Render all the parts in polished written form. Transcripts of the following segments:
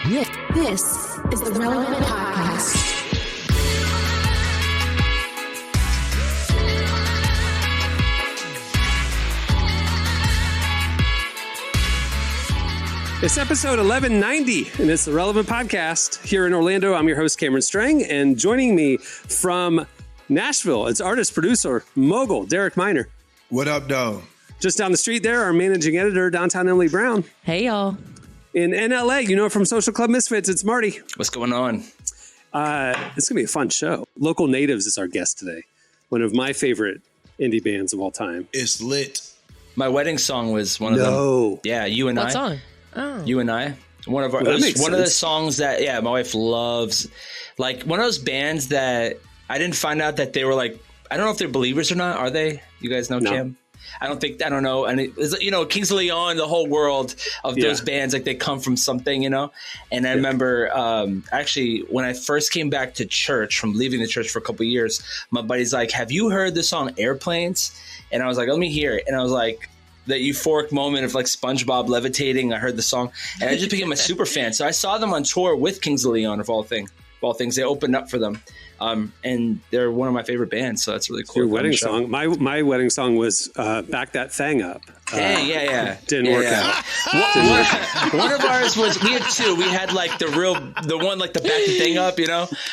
This is the Relevant Podcast. It's episode 1190, and it's the Relevant Podcast here in Orlando. I'm your host, Cameron Strang, and joining me from Nashville, it's artist-producer, mogul, Derek Minor. What up, though? Just down the street there, our managing editor, downtown Emily Brown. Hey, y'all. In LA, you know, from Social Club Misfits, it's Marty. What's going on? It's going to be a fun show. Local Natives is our guest today. One of my favorite indie bands of all time. It's lit. My wedding song was one of them. Yeah, You and I. What song? Oh. You and I. One of our. Well, it was one sense. of the songs that my wife loves. Like one of those bands that I didn't find out that they were like. I don't know if they're believers or not. Are they? You guys know Cam? I don't know. And it's, Kings of Leon, the whole world of those bands, like they come from something, And I remember actually when I first came back to church from leaving the church for a couple of years, my buddy's like, "Have you heard the song Airplanes?" And I was like, "Let me hear it." And I was like, that euphoric moment of like SpongeBob levitating. I heard the song and I just became a super fan. So I saw them on tour with Kings of Leon of all things. They opened up for them. And they're one of my favorite bands. So that's really cool. Your wedding song. My wedding song was Back That Thang Up. Yeah. Didn't work out. One of ours was, we had two. We had like the one, like the Back the Thing Up,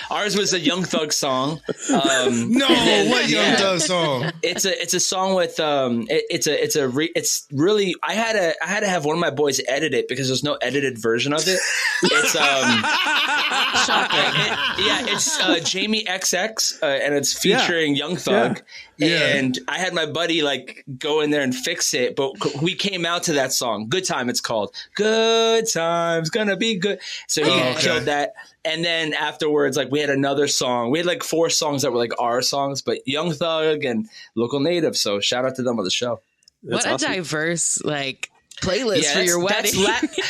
Ours was a Young Thug song. What Young Thug song? It's a song with, it's really, I had to have one of my boys edit it because there's no edited version of it. It's, it's Jamie XX, and it's featuring Young Thug. And I had my buddy like go in there and fix it, but we came out to that song. Good Time, it's called. Good Time's gonna be good. So he killed that. And then afterwards, like we had another song. We had like 4 songs that were like our songs, but Young Thug and Local Native. So shout out to them on the show. That's what awesome. a diverse playlist for your wedding.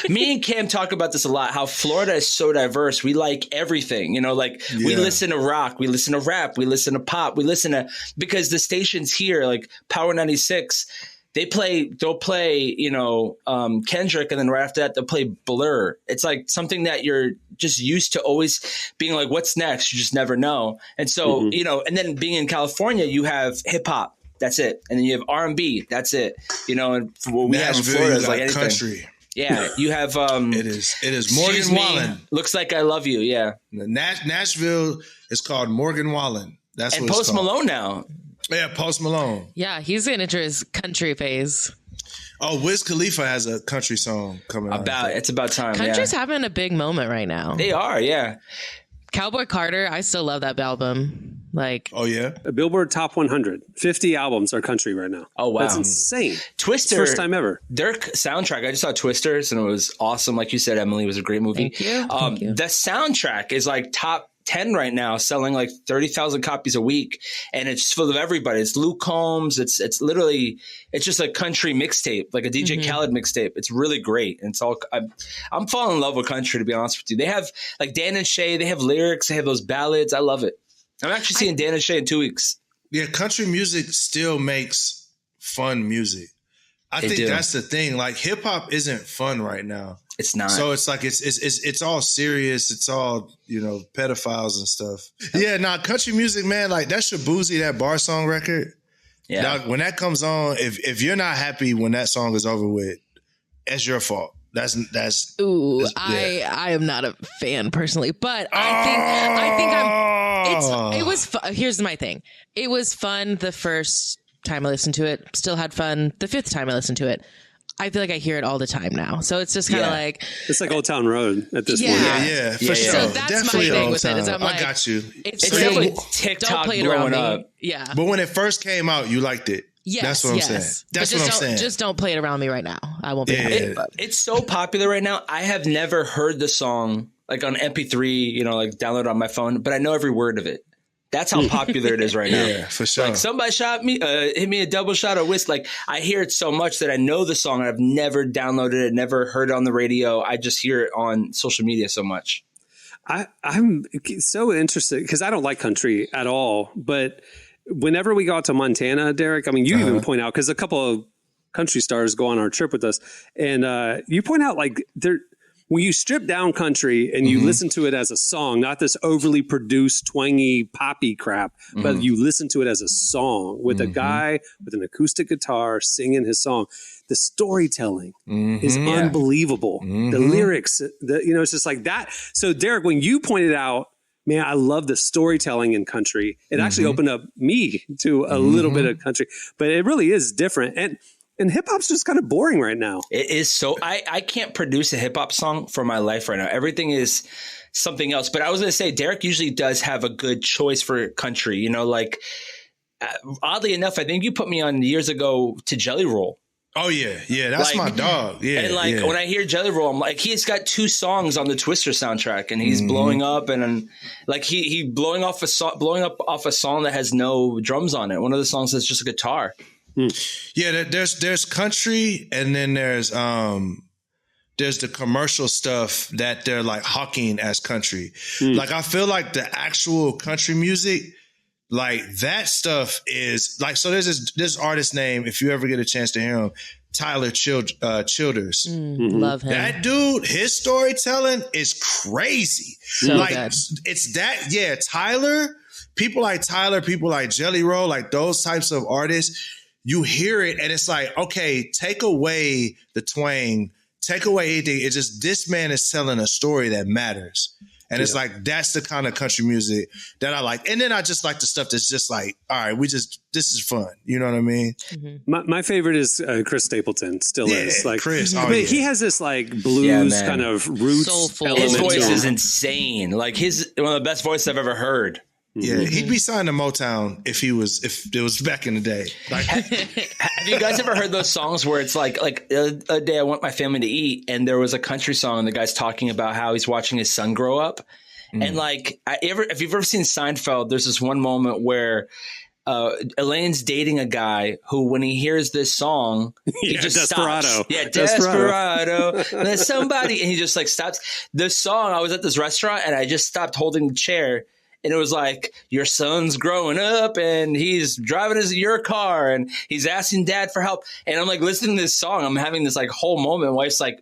Me and Cam talk about this a lot, how Florida is so diverse. We like everything, we listen to rock, we listen to rap, we listen to pop, because the stations here, like Power 96, they'll play, Kendrick, and then right after that, they'll play Blur. It's like something that you're just used to always being like, what's next? You just never know. And so, and then being in California, you have hip hop. That's it. And then you have R&B. That's it. And what we have in Florida is like anything. Country. Yeah. You have it is Morgan Wallen. Looks Like I Love You. Yeah. Nashville is called Morgan Wallen. That's and what Post it's called. Malone now. Yeah, Post Malone. Yeah, he's going into his country phase. Oh, Wiz Khalifa has a country song coming out. It's about time. Country's having a big moment right now. They are, yeah. Cowboy Carter, I still love that album. Oh yeah, a Billboard Top 100. 50 albums are country right now. Oh wow, that's insane. Twister, first time ever. Their soundtrack. I just saw Twisters and it was awesome. Like you said, Emily, it was a great movie. Thank you. The soundtrack is like top 10 right now, selling like 30,000 copies a week, and it's full of everybody. It's Luke Combs. It's literally, it's just a country mixtape, like a DJ Khaled mixtape. It's really great. And it's all, I'm falling in love with country, to be honest with you. They have like Dan and Shay. They have lyrics. They have those ballads. I love it. I'm actually seeing Dan and Shay in 2 weeks. Yeah, country music still makes fun music. I think that's the thing. Like hip hop isn't fun right now. It's not. So it's like it's all serious. It's all pedophiles and stuff. Yeah, country music, man. Like that Shabuzi, that bar song record. Yeah. Dog, when that comes on, if you're not happy when that song is over with, it's your fault. I am not a fan personally, but I think it was fun. Here's my thing. It was fun the first time I listened to it. Still had fun the 5th time I listened to it. I feel like I hear it all the time now. So it's just kind of like... It's like Old Town Road at this point. Yeah, for sure. So that's definitely my thing with it. Is I'm like, I got you. It's definitely don't TikTok play it around blowing me. up. Yeah. But when it first came out, you liked it. Yes, that's what I'm saying. That's what I'm saying. Just don't play it around me right now. I won't be happy. It's so popular right now. I have never heard the song like on MP3, like download on my phone, but I know every word of it. That's how popular it is right now. Yeah, for sure. Like somebody hit me a double shot of whiskey. Like I hear it so much that I know the song and I've never downloaded it, never heard it on the radio. I just hear it on social media so much. I'm so interested because I don't like country at all, but whenever we go out to Montana, Derek, I mean, you even point out, because a couple of country stars go on our trip with us, and you point out like when you strip down country and you listen to it as a song, not this overly produced, twangy, poppy crap, but you listen to it as a song with a guy with an acoustic guitar singing his song. The storytelling is unbelievable. The lyrics, it's just like that. So Derek, when you pointed out, man, I love the storytelling in country. It actually opened up me to a little bit of country, but it really is different. And hip hop's just kind of boring right now. It is so. I can't produce a hip hop song for my life right now. Everything is something else. But I was going to say, Derek usually does have a good choice for country. Oddly enough, I think you put me on years ago to Jelly Roll. Oh yeah, that's my dog. Yeah, and when I hear Jelly Roll, I'm like, he's got 2 songs on the Twister soundtrack, and he's blowing up, and like he blowing up off a song that has no drums on it. One of the songs has just a guitar. Yeah, there's country, and then there's the commercial stuff that they're like hawking as country. Like I feel like the actual country music, like that stuff is like, so there's this artist name, if you ever get a chance to hear him, Tyler Childers. Love him. That dude, his storytelling is crazy. So like good. it's that, Tyler, people like Jelly Roll, like those types of artists, you hear it and it's like, okay, take away the twang, take away anything. It's just, this man is telling a story that matters. And it's like, that's the kind of country music that I like. And then I just like the stuff that's just like, all right, this is fun. You know what I mean? My favorite is Chris Stapleton, still is. Like Chris. He has this like blues kind of roots. Soulful. His element voice to is him. insane. Like one of the best voices I've ever heard. Yeah, he'd be signed to Motown if it was back in the day. Like, have you guys ever heard those songs where it's like a day I want my family to eat, and there was a country song, and the guy's talking about how he's watching his son grow up, and like, if you've ever seen Seinfeld, there's this one moment where Elaine's dating a guy who, when he hears this song, he just Desperado. stops. Yeah, Desperado. There's somebody, and he just like stops. This song, I was at this restaurant, and I just stopped holding the chair. And it was like, your son's growing up and he's driving your car and he's asking dad for help. And I'm like listening to this song. I'm having this like whole moment.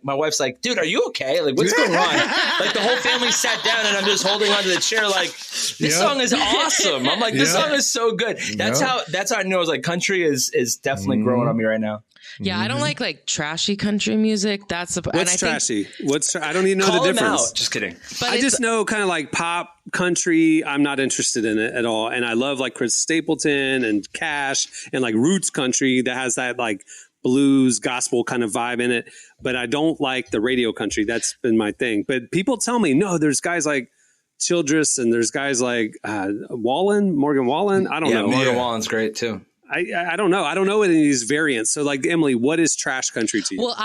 My wife's like, dude, are you okay? Like, what's going on? Like the whole family sat down and I'm just holding onto the chair. Like, this song is awesome. I'm like, this song is so good. That's how I know. I was like, country is definitely growing on me right now. Yeah, I don't like trashy country music. What's trashy? I don't even know Call the him difference. out. Just kidding. But I just know kind of like pop country. I'm not interested in it at all. And I love like Chris Stapleton and Cash and like roots country that has that like blues gospel kind of vibe in it. But I don't like the radio country. That's been my thing. But people tell me, no, there's guys like Childress and there's guys like Morgan Wallen. I don't know. Morgan Wallen's great too. I don't know. I don't know any of these variants. So like, Emily, what is trash country to you? Well,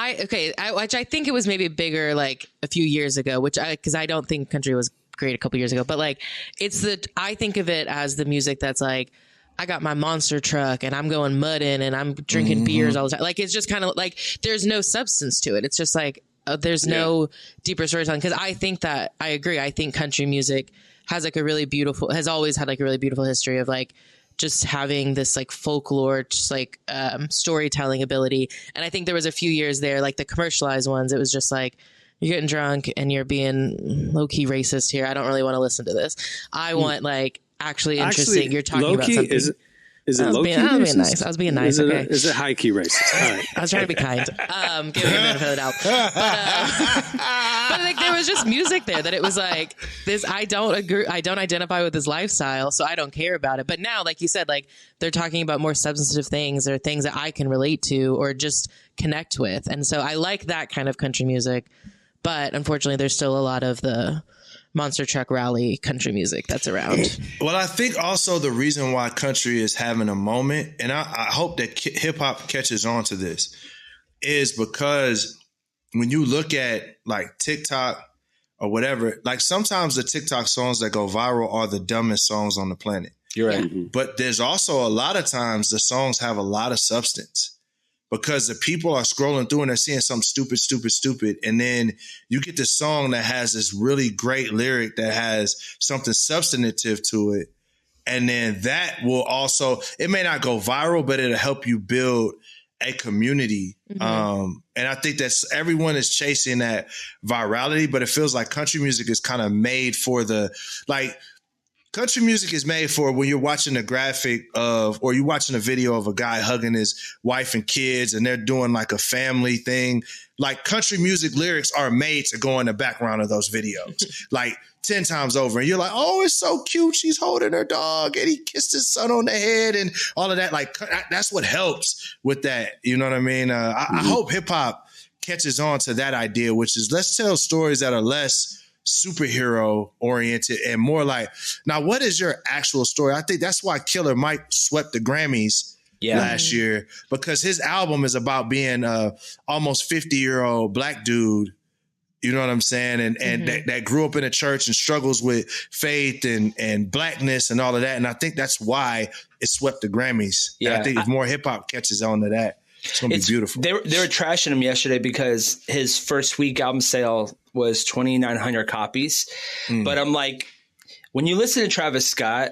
which I think it was maybe bigger like a few years ago, because I don't think country was great a couple years ago, but like I think of it as the music that's like, I got my monster truck and I'm going mudding and I'm drinking beers all the time. Like, it's just kind of like, there's no substance to it. It's just like, there's no deeper storytelling. Cause I agree. I think country music has always had like a really beautiful history of like, just having this like folklore, just like storytelling ability. And I think there was a few years there, like the commercialized ones, it was just like, you're getting drunk and you're being low key racist here. I don't really want to listen to this. I want like actually interesting. You're talking about something. Is it low key racist? I was being nice. Okay. Is it high key racist? All right. I was trying to be kind. Giving him the benefit of the doubt. But like there was just music there that it was like this. I don't agree. I don't identify with his lifestyle, so I don't care about it. But now, like you said, like they're talking about more substantive things or things that I can relate to or just connect with, and so I like that kind of country music. But unfortunately, there's still a lot of the monster truck rally country music that's around. Well, I think also the reason why country is having a moment, and I hope that hip hop catches on to this, is because when you look at like TikTok or whatever, like sometimes the TikTok songs that go viral are the dumbest songs on the planet. You're right. Mm-hmm. But there's also a lot of times the songs have a lot of substance. Because the people are scrolling through and they're seeing something stupid. And then you get this song that has this really great lyric that has something substantive to it. And then that will also, it may not go viral, but it'll help you build a community. And I think that's everyone is chasing that virality, but it feels like country music is kind of made for country music is made for when you're watching a graphic or you're watching a video of a guy hugging his wife and kids and they're doing like a family thing. Like country music lyrics are made to go in the background of those videos, like 10 times over. And you're like, oh, it's so cute. She's holding her dog and he kissed his son on the head and all of that. Like that's what helps with that. You know what I mean? I hope hip hop catches on to that idea, which is let's tell stories that are less superhero oriented and more like, now what is your actual story? I think that's why Killer Mike swept the Grammys last year, because his album is about being a almost 50-year-old black dude, you know what I'm saying, and that grew up in a church and struggles with faith and blackness and all of that. And I think that's why it swept the Grammys. And I think if more hip hop catches on to that, it's gonna be beautiful. They were trashing him yesterday because his first week album sale was 2,900 copies. But I'm like, when you listen to Travis Scott,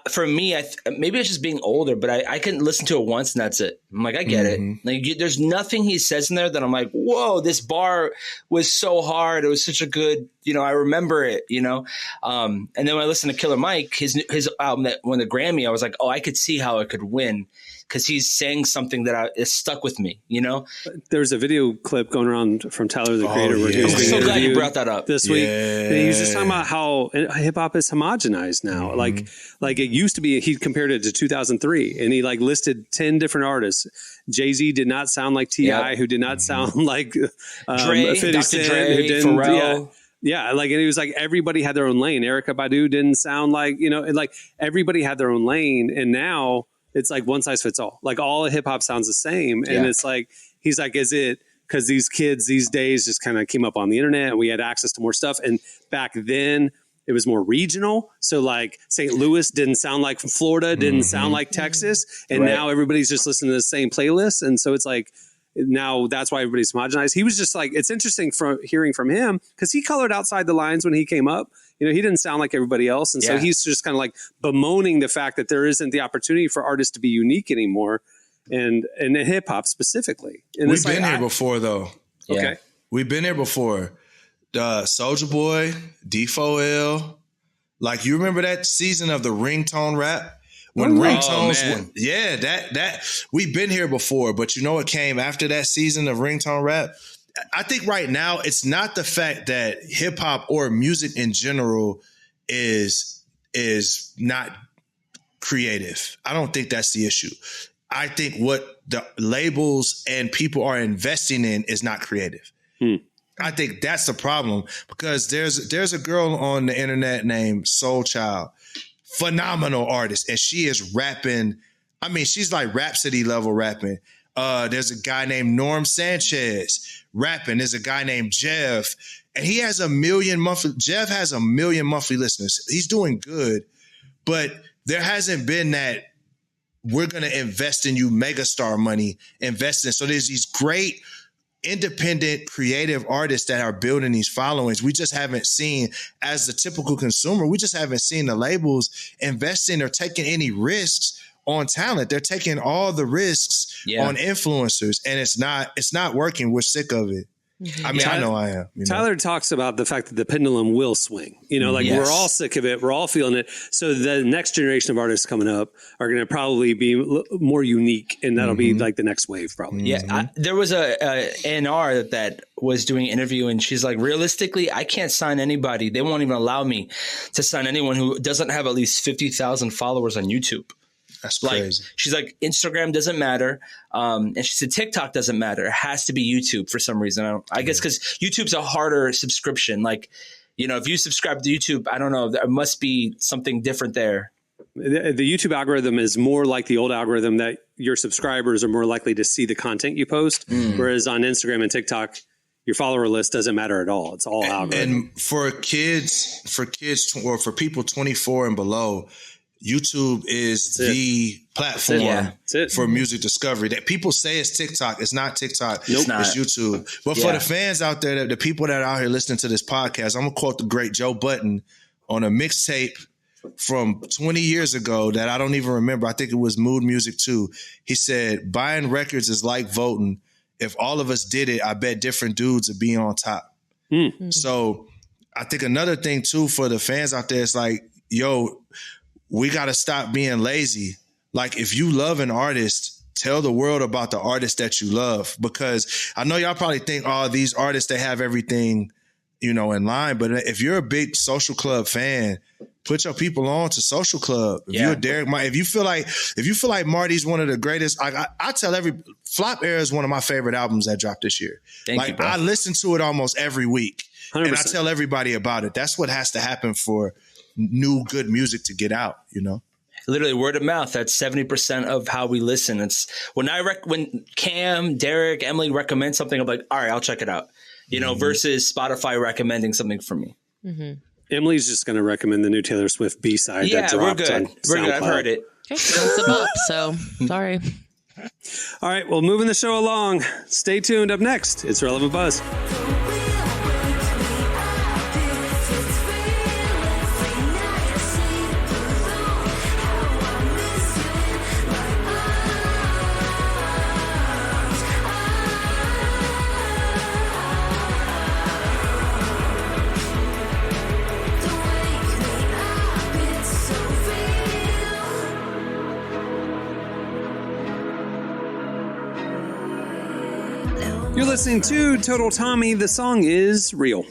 for me, maybe it's just being older, but I can listen to it once and that's it. I'm like, I get it. Like, there's nothing he says in there that I'm like, whoa, this bar was so hard. It was such a good, I remember it, And then when I listened to Killer Mike, his album that won the Grammy, I was like, oh, I could see how it could win, because he's saying something that is stuck with me, There's a video clip going around from Tyler, the Creator, where he was I'm so glad you brought that up this week. And he was just talking about how hip hop is homogenized now. Like it used to be. He compared it to 2003, and he listed 10 different artists. Jay-Z did not sound like T.I., who did not sound like Dre, 50 Dr. Cent, Dre, who didn't. Pharrell. Yeah, and he was like, everybody had their own lane. Erykah Badu didn't sound like, and everybody had their own lane, and now it's like one size fits all. Like all hip hop sounds the same. And it's like, he's like, is it because these kids these days just kind of came up on the internet and we had access to more stuff? And back then it was more regional. So like St. Louis didn't sound like Florida, didn't sound like Texas. And now everybody's just listening to the same playlist. And so it's like, now that's why everybody's homogenized. He was just like, it's interesting from hearing from him because he colored outside the lines when he came up. He didn't sound like everybody else. And so he's just kind of like bemoaning the fact that there isn't the opportunity for artists to be unique anymore. And in hip hop specifically. And we've been here before though. Okay. We've been here before. Soulja Boy, D4L. Like you remember that season of the ringtone rap? When ringtones, that we've been here before, but you know what came after that season of ringtone rap? I think right now it's not the fact that hip hop or music in general is not creative. I don't think that's the issue. I think what the labels and people are investing in is not creative. I think that's the problem, because there's a girl on the internet named Soul Child, phenomenal artist, and she is rapping. I mean, she's like Rhapsody level rapping. There's a guy named Norm Sanchez rapping. There's a guy named Jeff, and he has 1 million monthly. Jeff has 1 million monthly listeners. He's doing good, but there hasn't been that we're going to invest in you megastar money investing. So there's these great independent creative artists that are building these followings. We just haven't seen, as the typical consumer, we just haven't seen the labels investing or taking any risks on talent. They're taking all the risks on influencers, and it's not working. We're sick of it. I mean, I know I am. Tyler talks about the fact that the pendulum will swing. We're all sick of it. We're all feeling it. So the next generation of artists coming up are going to probably be more unique, and that'll be like the next wave, probably. Yeah, there was a A&R that was doing an interview, and she's like, realistically, I can't sign anybody. They won't even allow me to sign anyone who doesn't have at least 50,000 followers on YouTube. That's crazy. She's like, Instagram doesn't matter. And she said, TikTok doesn't matter. It has to be YouTube for some reason. I guess because YouTube's a harder subscription. Like, if you subscribe to YouTube, I don't know, there must be something different there. The YouTube algorithm is more like the old algorithm that your subscribers are more likely to see the content you post. Whereas on Instagram and TikTok, your follower list doesn't matter at all. It's all algorithm. And for kids or for people 24 and below, YouTube is the platform for music discovery. That people say it's TikTok. It's not TikTok. Nope. It's YouTube. But for the fans out there, the people that are out here listening to this podcast, I'm going to quote the great Joe Budden on a mixtape from 20 years ago that I don't even remember. I think it was Mood Music 2. He said, buying records is like voting. If all of us did it, I bet different dudes would be on top. So I think another thing too for the fans out there is like, yo, we got to stop being lazy. Like if you love an artist, tell the world about the artist that you love, because I know y'all probably think, oh, these artists, they have everything, you know, in line. But if you're a big Social Club fan, put your people on to Social Club. If you're Derek, if you feel like Marty's one of the greatest, I tell Flop Era is one of my favorite albums that dropped this year. Thank you, bro. I listen to it almost every week, 100%. and I tell everybody about it. That's what has to happen for new good music to get out, you know. Literally word of mouth. That's 70% of how we listen. It's when Cam, Derek, Emily recommend something, I'm like, all right, I'll check it out. You know, versus Spotify recommending something for me. Emily's just going to recommend the new Taylor Swift B-side that Yeah, we're dropped good. on We're good. I've SoundCloud. heard it. Okay, it's a bop, so sorry. All right, well, moving the show along. Stay tuned. Up next, it's Relevant Buzz. You're listening to Total Tommy. The song is Real.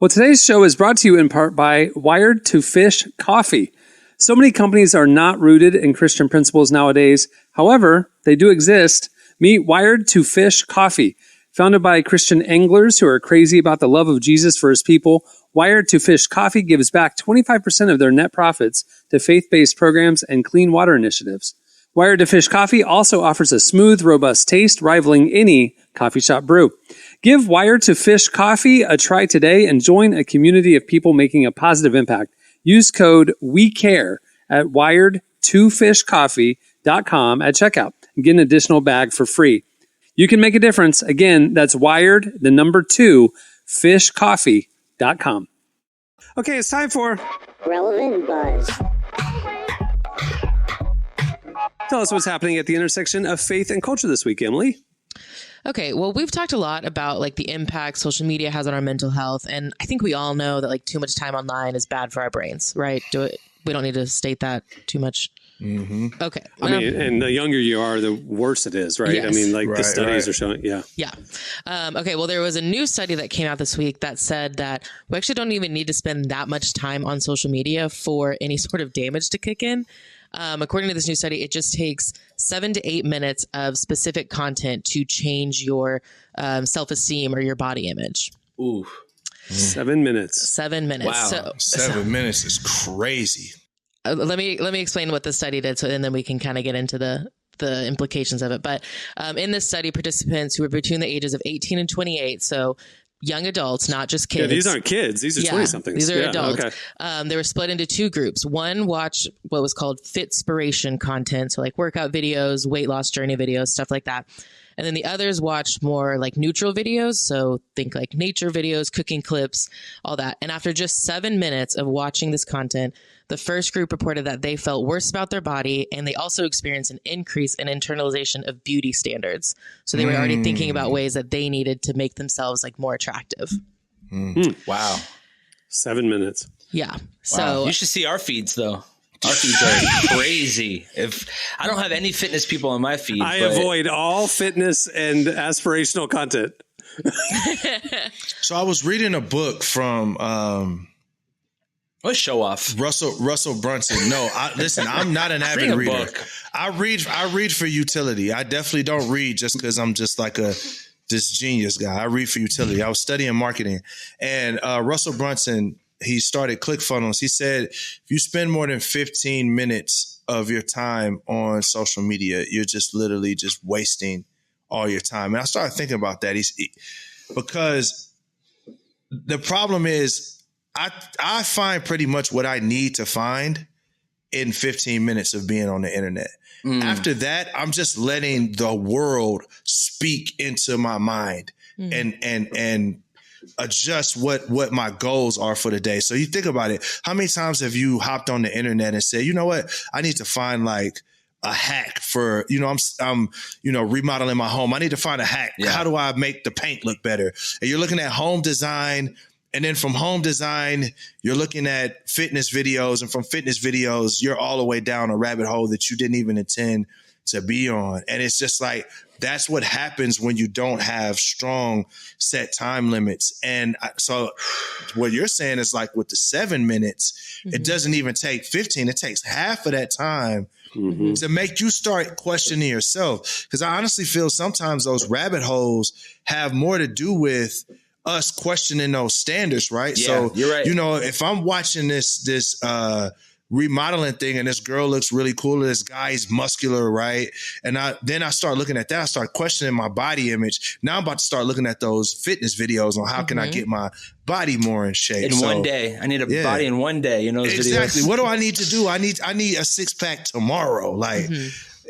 Well, today's show is brought to you in part by Wired to Fish Coffee. So many companies are not rooted in Christian principles nowadays. However, they do exist. Meet Wired to Fish Coffee. Founded by Christian anglers who are crazy about the love of Jesus for his people, Wired to Fish Coffee gives back 25% of their net profits to faith-based programs and clean water initiatives. Wired to Fish Coffee also offers a smooth, robust taste rivaling any coffee shop brew. Give Wired to Fish Coffee a try today and join a community of people making a positive impact. Use code WeCare at wired2fishcoffee.com at checkout and get an additional bag for free. You can make a difference. Again, that's wired, 2, fishcoffee.com. Okay, it's time for Relevant Buzz. Tell us what's happening at the intersection of faith and culture this week, Emily. Okay, well, we've talked a lot about like the impact social media has on our mental health, and I think we all know that like too much time online is bad for our brains, right? We don't need to state that too much. Mm-hmm. Okay, I mean, and the younger you are, the worse it is, right? Yes. I mean, like the studies are showing, yeah. Okay, well, there was a new study that came out this week that said that we actually don't even need to spend that much time on social media for any sort of damage to kick in. According to this new study, it just takes 7 to 8 minutes of specific content to change your self-esteem or your body image. Ooh. 7 minutes. 7 minutes. Wow. 7 minutes is crazy. Let me explain what the study did, and then we can kind of get into the implications of it. But in this study, participants who were between the ages of 18 and 28, so young adults, not just kids. Yeah, these aren't kids. These are 20-somethings. These are adults. Okay. They were split into two groups. One watched what was called Fitspiration content, so like workout videos, weight loss journey videos, stuff like that. And then the others watched more like neutral videos, so think like nature videos, cooking clips, all that. And after just 7 minutes of watching this content, the first group reported that they felt worse about their body, and they also experienced an increase in internalization of beauty standards. So they were already thinking about ways that they needed to make themselves like more attractive. Wow. 7 minutes. Yeah. Wow. So You should see our feeds though. Our feeds are crazy. If I don't have any fitness people on my feed, I avoid all fitness and aspirational content. So I was reading a book from let's show off. Russell Brunson. No, listen, I'm not an avid Bring a reader. book. I read for utility. I definitely don't read just because I'm just like this genius guy. I read for utility. I was studying marketing, and Russell Brunson, he started ClickFunnels. He said, if you spend more than 15 minutes of your time on social media, you're just literally just wasting all your time. And I started thinking about that. Because the problem is I find pretty much what I need to find in 15 minutes of being on the internet. After that, I'm just letting the world speak into my mind and adjust what my goals are for the day. So you think about it. How many times have you hopped on the internet and said, you know what, I need to find like a hack for, I'm remodeling my home. I need to find a hack. Yeah. How do I make the paint look better? And you're looking at home design. And then from home design, you're looking at fitness videos. And from fitness videos, you're all the way down a rabbit hole that you didn't even intend to be on. And it's just like, that's what happens when you don't have strong set time limits. And so what you're saying is like with the 7 minutes, it doesn't even take 15. It takes half of that time to make you start questioning yourself. Because I honestly feel sometimes those rabbit holes have more to do with us questioning those standards, right? Yeah, so, you're right. If I'm watching this remodeling thing and this girl looks really cool, this guy's muscular, right? And then I start looking at that. I start questioning my body image. Now I'm about to start looking at those fitness videos on how can I get my body more in shape. In one day. I need a body in one day, those exactly. videos. What do I need to do? I need a 6-pack tomorrow. Like,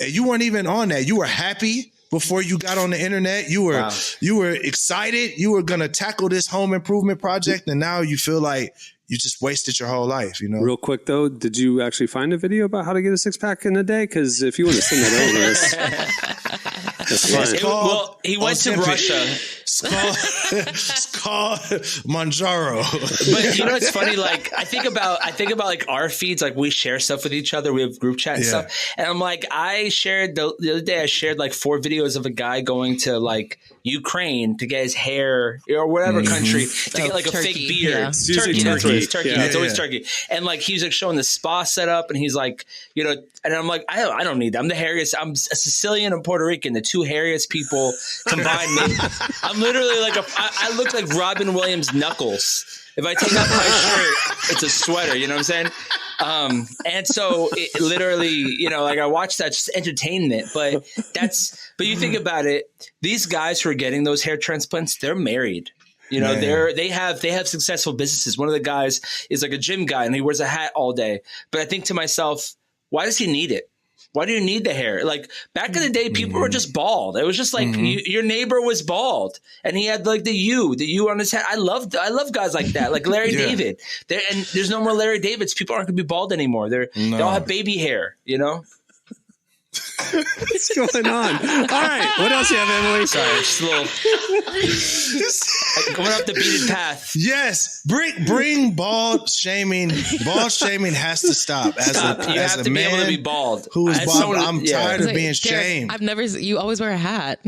you weren't even on that. You were happy before you got on the internet. You were excited. You were going to tackle this home improvement project. And now you feel like you just wasted your whole life, Real quick, though, did you actually find a video about how to get a 6-pack in a day? Because if you want to send that over, that's fine. He went to Russia. It's called Manjaro. But it's funny. Like I think about like our feeds. Like we share stuff with each other. We have group chat and stuff. And I'm like, I shared the other day. I shared like 4 videos of a guy going to like Ukraine to get his hair or whatever country to get like Turkey, a fake beard. yeah. It's Turkey. Yeah. It's always Turkey. And like he was like showing the spa setup, and he's like, and I'm like, I don't need that. I'm the hairiest. I'm a Sicilian and Puerto Rican, the 2 hairiest people combined. I'm literally like I look like Robin Williams' Knuckles. If I take off my shirt, it's a sweater. You know what I'm saying? And so it literally, like I watch that just entertainment, but you think about it, these guys who are getting those hair transplants, they're married. They have successful businesses. One of the guys is like a gym guy and he wears a hat all day. But I think to myself, why does he need it? Why do you need the hair? Like back in the day, people were just bald. It was just like your neighbor was bald and he had like the U on his head. I love guys like that, like Larry David. And there's no more Larry Davids. People aren't going to be bald anymore. They all have baby hair, What's going on? All right. What else you have, Emily? Sorry, just a little going up the beaten path. Yes. Bring bald shaming. Bald shaming has to stop. You have to be able to be bald. Who is bald? I'm tired of being shamed. You always wear a hat.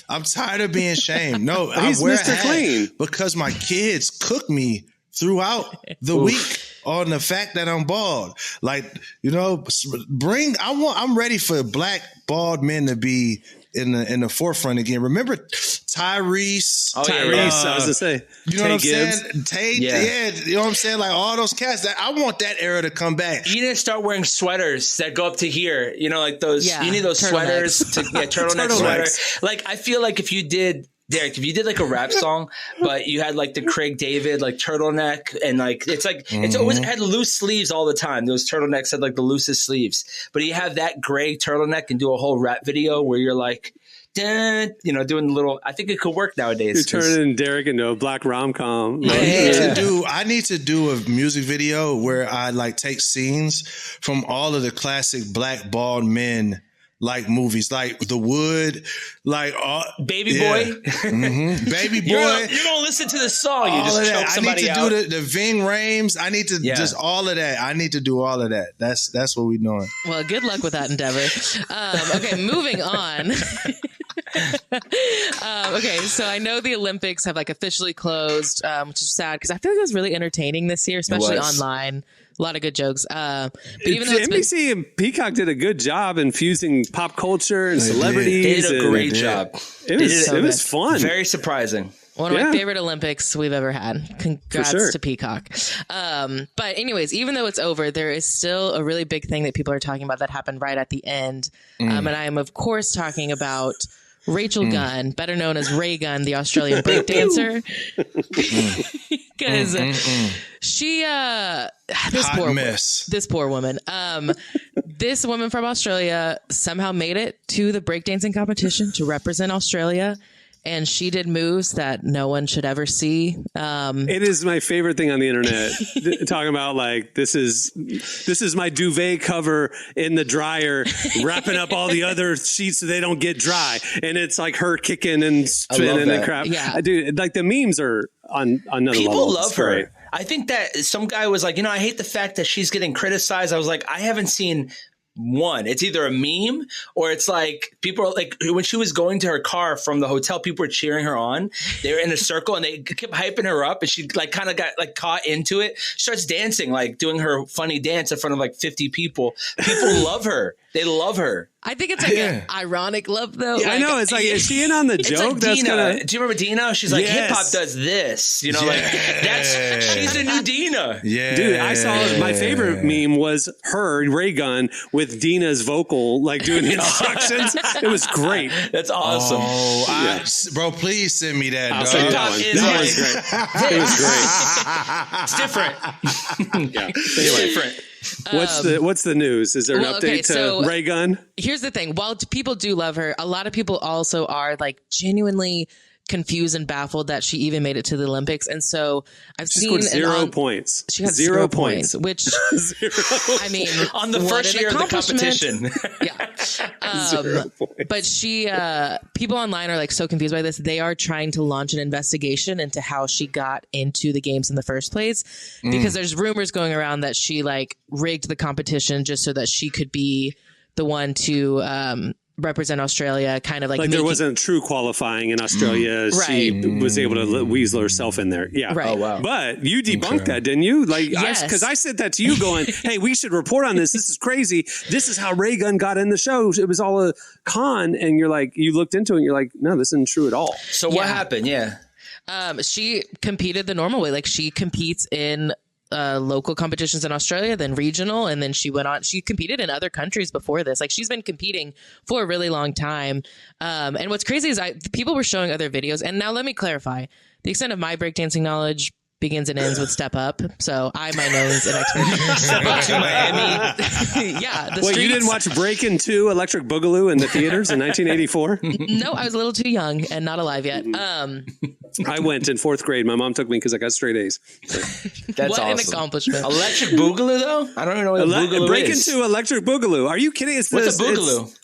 I'm tired of being shamed. No, he's I wear Mr. a hat Clean because my kids cook me throughout the week on the fact that I'm bald. Like, I'm ready for black bald men to be in the forefront again. Remember Tyrese? Tyrese, I was going to say. You know what I'm saying? Tate, you know what I'm saying? Like all those cats. I want that era to come back. You need to start wearing sweaters that go up to here. Like those, you need those sweaters turtleneck sweater. Like, I feel like if you did, Derek, if you did like a rap song, but you had like the Craig David, like turtleneck and like, it's always had loose sleeves all the time. Those turtlenecks had like the loosest sleeves, but you have that gray turtleneck and do a whole rap video where you're like, doing the little, I think it could work nowadays. You're turning Derek into a black rom-com. I need to do a music video where I like take scenes from all of the classic black bald men like movies, like The Wood, like Baby Boy. Baby Boy. You don't listen to the song. You just choke somebody out. I need to do the Ving Rhames. I need to just all of that. I need to do all of that. That's what we're doing. Well, good luck with that endeavor. Okay, moving on. Okay, so I know the Olympics have like officially closed, which is sad because I feel like it was really entertaining this year, especially online. A lot of good jokes. But even though NBC and Peacock did a good job infusing pop culture and celebrities. They did a great job. It was fun. Very surprising. One of my favorite Olympics we've ever had. Congrats to Peacock. But anyways, even though it's over, there is still a really big thing that people are talking about that happened right at the end. And I am, of course, talking about Rachel Gunn, better known as Ray Gunn, the Australian breakdancer. Because she, this poor woman, this woman from Australia somehow made it to the breakdancing competition to represent Australia. and she did moves that no one should ever see. It is my favorite thing on the internet, talking about like this is my duvet cover in the dryer, wrapping up all the other sheets so they don't get dry, and it's like her kicking and spinning and crap. Yeah, dude, like the memes are on another level. People love her. I think that some guy was like, I hate the fact that she's getting criticized. I was like, I haven't seen one. It's either a meme or it's like people are like, when she was going to her car from the hotel, people were cheering her on. They were in a circle and they kept hyping her up, and she like kind of got like caught into it. She starts dancing, like doing her funny dance in front of like 50 people. People love her. They love her. I think it's like an ironic love, though. Yeah, I know. It's like, is she in on the joke? Like that's Dina. Do you remember Dina? She's like, hip hop does this. Like she's the new Dina. Yeah, dude. I saw my favorite meme was her Ray Gun with Dina's vocal, like doing the instructions. It was great. That's awesome. Oh, bro, please send me that. I'll send you that one. That was great. It was great. It's different. It's different. What's the news? Is there an update to Ray Gun? Here's the thing. While people do love her, a lot of people also are like genuinely confused and baffled that she even made it to the Olympics. And so I've seen 0 points. She got 0 points, which I mean, on the first year of the competition. But she, people online are like so confused by this. They are trying to launch an investigation into how she got into the games in the first place, because there's rumors going around that she like rigged the competition just so that she could be the one to, represent Australia, kind of like there wasn't true qualifying in Australia. She was able to weasel herself in there. Yeah. Right. Oh, wow. But you debunked that, didn't you? Like, yes. Because I said that to you going, hey, we should report on this. This is crazy. This is how Ray Gun got in the show. It was all a con. And you're like, you looked into it and you're like, no, this isn't true at all. So what happened? Yeah. She competed the normal way. Like she competes in local competitions in Australia, then regional, and then she competed in other countries before this. Like she's been competing for a really long time. And what's crazy is people were showing other videos. And now let me clarify, the extent of my breakdancing knowledge begins and ends with Step Up. So I, my nose, an expert. Step Up to Miami. Yeah. Wait, you didn't watch Breakin' 2 Electric Boogaloo in the theaters in 1984? No, I was a little too young and not alive yet. I went in 4th grade. My mom took me because I got straight A's. So. That's what awesome. an accomplishment. Electric Boogaloo, though? I don't even know what a Boogaloo Breakin' is. 2 Electric Boogaloo. Are you kidding? What's a Boogaloo?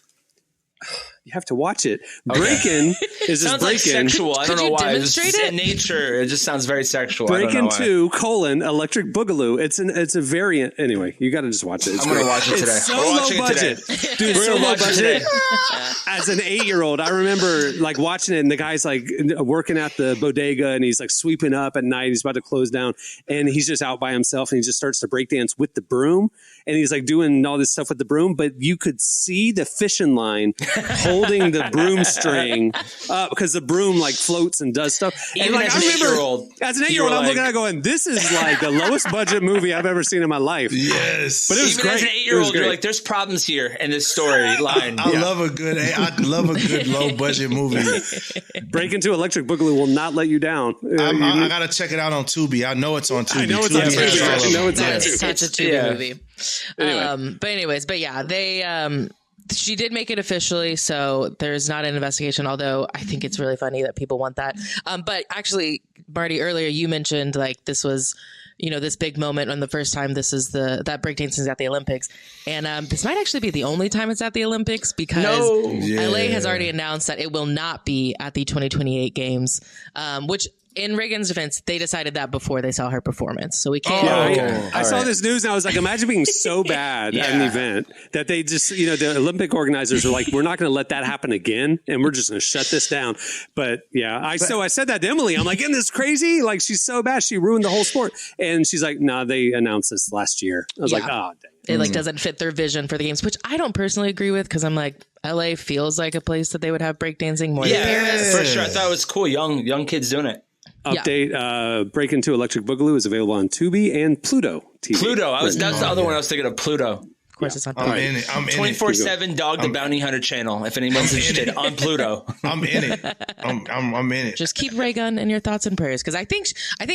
You have to watch it. Breakin' is just sounds like Breakin'. sexual. I don't know why. Demonstrate it? In nature, it just sounds very sexual. Breakin' 2 : Electric Boogaloo. It's a variant. Anyway, you got to just watch it. I'm going to watch it today. It's so low budget. Dude, so low budget. As an 8-year-old, I remember like watching it, and the guy's like working at the bodega, and he's like sweeping up at night. He's about to close down, and he's just out by himself, and he just starts to breakdance with the broom, and he's like doing all this stuff with the broom, but you could see the fishing line holding the broom string because the broom like floats and does stuff. Even and like as an 8-year-old, as an 8-year-old, I'm looking at it going, this is like the lowest budget movie I've ever seen in my life. Yes. But it was Even great. as an 8-year-old, you're like, there's problems here in this storyline. I love a good low budget movie. Breakin' 2 Electric Boogaloo will not let you down. I gotta check it out on Tubi. I know it's on Tubi. I know it's on Tubi. I know it's on That is Tubi. such a Tubi movie. Anyway. But yeah, they she did make it officially, so there's not an investigation, although I think it's really funny that people want that. But actually, Marty, earlier you mentioned like this was, this big moment on the first time that breakdancing is at the Olympics. And this might actually be the only time it's at the Olympics because LA has already announced that it will not be at the 2028 games, which in Reagan's defense, they decided that before they saw her performance. So we can't. I saw this news and I was like, imagine being so bad at an event that they just, the Olympic organizers are like, we're not going to let that happen again. And we're just going to shut this down. But yeah, I said that to Emily. I'm like, isn't this crazy? Like, she's so bad. She ruined the whole sport. And she's like, nah, they announced this last year. I was like, oh, dang. It like doesn't fit their vision for the games, which I don't personally agree with because I'm like, LA feels like a place that they would have breakdancing more than Paris. For sure. I thought it was cool. Young kids doing it. Update, Breakin' 2 Electric Boogaloo is available on Tubi and Pluto TV. That's the other one I was thinking of, Pluto. Of course it's on I'm in it. 24/7 Dog the Bounty Hunter channel, if anyone's interested, on Pluto. I'm in it. I'm in it. Just keep Ray Gun in your thoughts and prayers because I think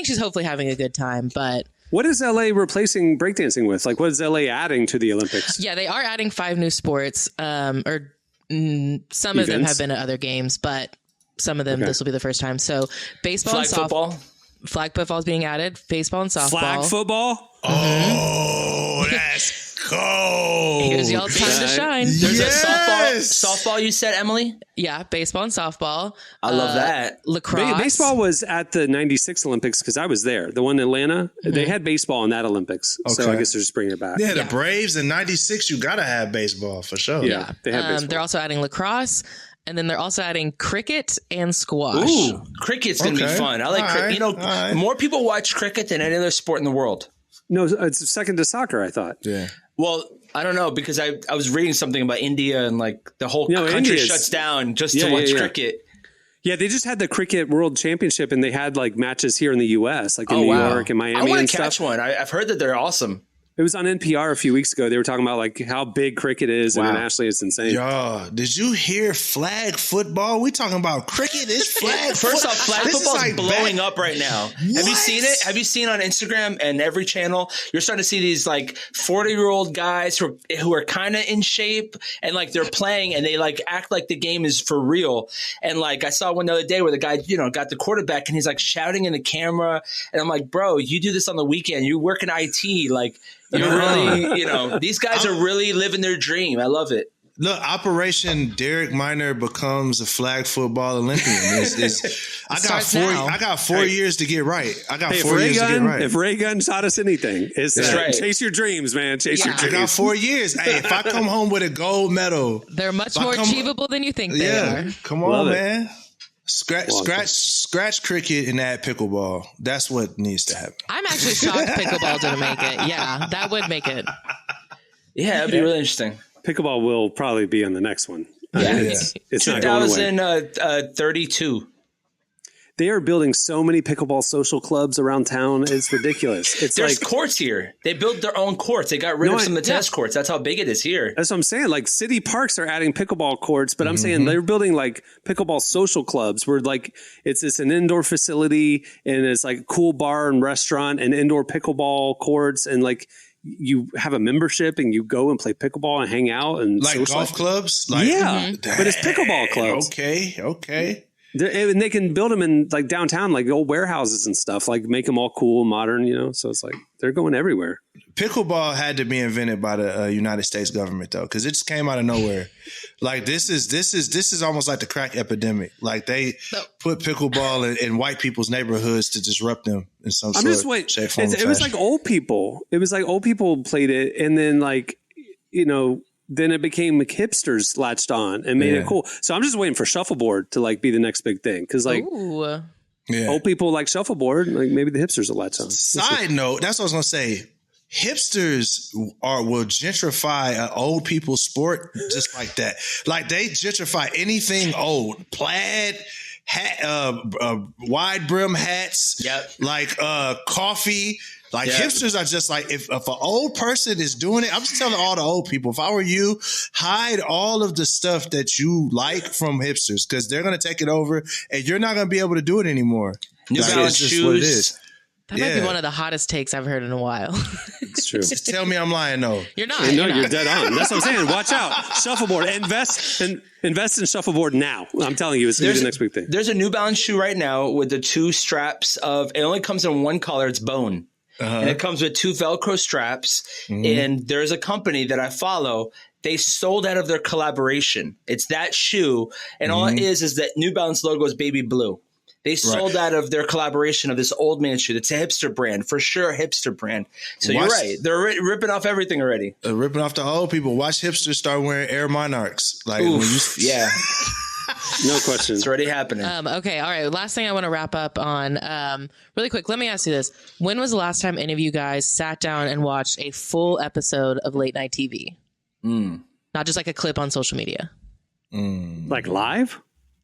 she's hopefully having a good time, but... What is LA replacing breakdancing with? Like, what is LA adding to the Olympics? Yeah, they are adding 5 new sports, some of them have been at other games, but some of them, this will be the first time. So baseball Flag and football. Flag football is being added. Baseball and softball. Flag football. Oh, that's cold. Here's y'all's time to shine. There's Yes! a softball. You said, Emily. Yeah, baseball and softball. I love that. Lacrosse. Baseball was at the '96 Olympics because I was there. The one in Atlanta, they had baseball in that Olympics. So Okay. I guess they're just bringing it back. Yeah, the Braves in '96. You gotta have baseball for sure. Yeah, they had baseball. They're also adding lacrosse, and then they're also adding cricket and squash. Ooh, cricket's gonna be Okay. fun. I like All cricket. right. You know, All right. more people watch cricket than any other sport in the world. No, it's second to soccer, I thought. Yeah. Well, I don't know because I was reading something about India and like the whole No, country India's- shuts down just Yeah, to yeah, watch yeah. cricket. Yeah, they just had the cricket world championship and they had like matches here in the US, like in Oh, New wow. York and Miami I want and to catch stuff. one. I've heard that they're awesome. It was on NPR a few weeks ago. They were talking about like how big cricket is Wow. internationally. It's insane. Y'all, did you hear flag football? We talking about cricket? It's flag First football. off, flag This is football's like blowing back- up right now. Have you What? seen it? Have you seen on Instagram and every channel? You're starting to see these like 40-year-old guys who are kind of in shape and like they're playing and they like act like the game is for real. And like I saw one the other day where the guy, got the quarterback and he's like shouting in the camera. And I'm like, bro, you do this on the weekend. You work in IT. Like you're really, these guys are really living their dream. I love it. Look, Operation Derek Minor becomes a flag football Olympian. starts now. I got 4 years to get right. I got Hey, 4 years to get right. if Ray Gun taught us anything, it's That's right. chase your dreams, man. Chase your I dreams. got 4 years. Hey, if I come home with a gold medal, They're much If I more come- achievable than you think they yeah, are. come Love on, it. man. Scratch cricket and add pickleball. That's what needs to happen. I'm actually shocked pickleball didn't make it. Yeah, that would make it. Yeah, that'd be really interesting. Pickleball will probably be on the next one. Yeah. It's not going away. 2032. They are building so many pickleball social clubs around town. It's ridiculous. It's There's like courts here. They built their own courts. They got rid of some of the tennis courts. That's how big it is here. that's what I'm saying. Like city parks are adding pickleball courts, but I'm saying they're building like pickleball social clubs where like it's an indoor facility and it's like a cool bar and restaurant and indoor pickleball courts and like you have a membership and you go and play pickleball and hang out and Like socialize. golf clubs? Like, Yeah, but it's pickleball clubs. Okay. And they can build them in like downtown, like old warehouses and stuff, like make them all cool and modern, So it's like they're going everywhere. Pickleball had to be invented by the United States government though, because it just came out of nowhere. Like this is almost like the crack epidemic. Like they put pickleball in white people's neighborhoods to disrupt them in some I'm sort just waiting. shape, form, or It was fashion. like old people. It was like old people played it, and then like then it became like hipsters latched on and made it cool. So I'm just waiting for shuffleboard to like be the next big thing because like Ooh. Yeah. old people like shuffleboard, like maybe the hipsters will latch on. Side note, that's what I was gonna say. Hipsters will gentrify an old people's sport just like that. Like they gentrify anything old, plaid, hat, wide brim hats, like coffee. Like hipsters are just like if an old person is doing it, I'm just telling all the old people, if I were you, hide all of the stuff that you like from hipsters because they're gonna take it over and you're not gonna be able to do it anymore. New Like, Balance it's just what it shoes. is. That might be one of the hottest takes I've heard in a while. It's true. Just tell me I'm lying though. You're not. No, You're you're not. dead on. That's what I'm saying. Watch out. Shuffleboard. Invest in shuffleboard now. I'm telling you, it's going to be the next big thing. There's a New Balance shoe right now with the two straps of. It only comes in one color. It's bone. And it comes with two Velcro straps. And there's a company that I follow. They sold out of their collaboration. It's that shoe. And all it is that New Balance logo is baby blue. They sold out of their collaboration of this old man shoe. That's a hipster brand. For sure, a hipster brand. So you're right. They're ripping off everything already. Ripping off the old people. Watch hipsters start wearing Air Monarchs. Like when you, Yeah, No question. it's already happening. Okay, all right. Last thing I want to wrap up on, really quick. Let me ask you this: when was the last time any of you guys sat down and watched a full episode of late night TV? Not just like a clip on social media. Like live?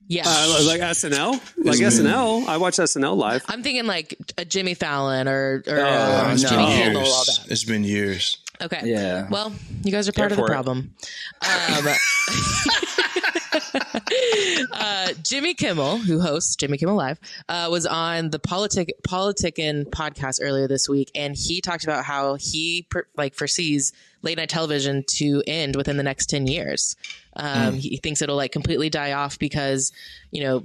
Yeah, Like SNL? Like SNL? I watch SNL live. I'm thinking like a Jimmy Fallon or it's Jimmy been Kimmel, all years. that. It's been years. Okay. Yeah. Well, you guys are part Care of the for it. problem. Jimmy Kimmel, who hosts Jimmy Kimmel Live, was on the Politicking podcast earlier this week, and he talked about how he foresees late night television to end within the next 10 years. He thinks it'll like completely die off because,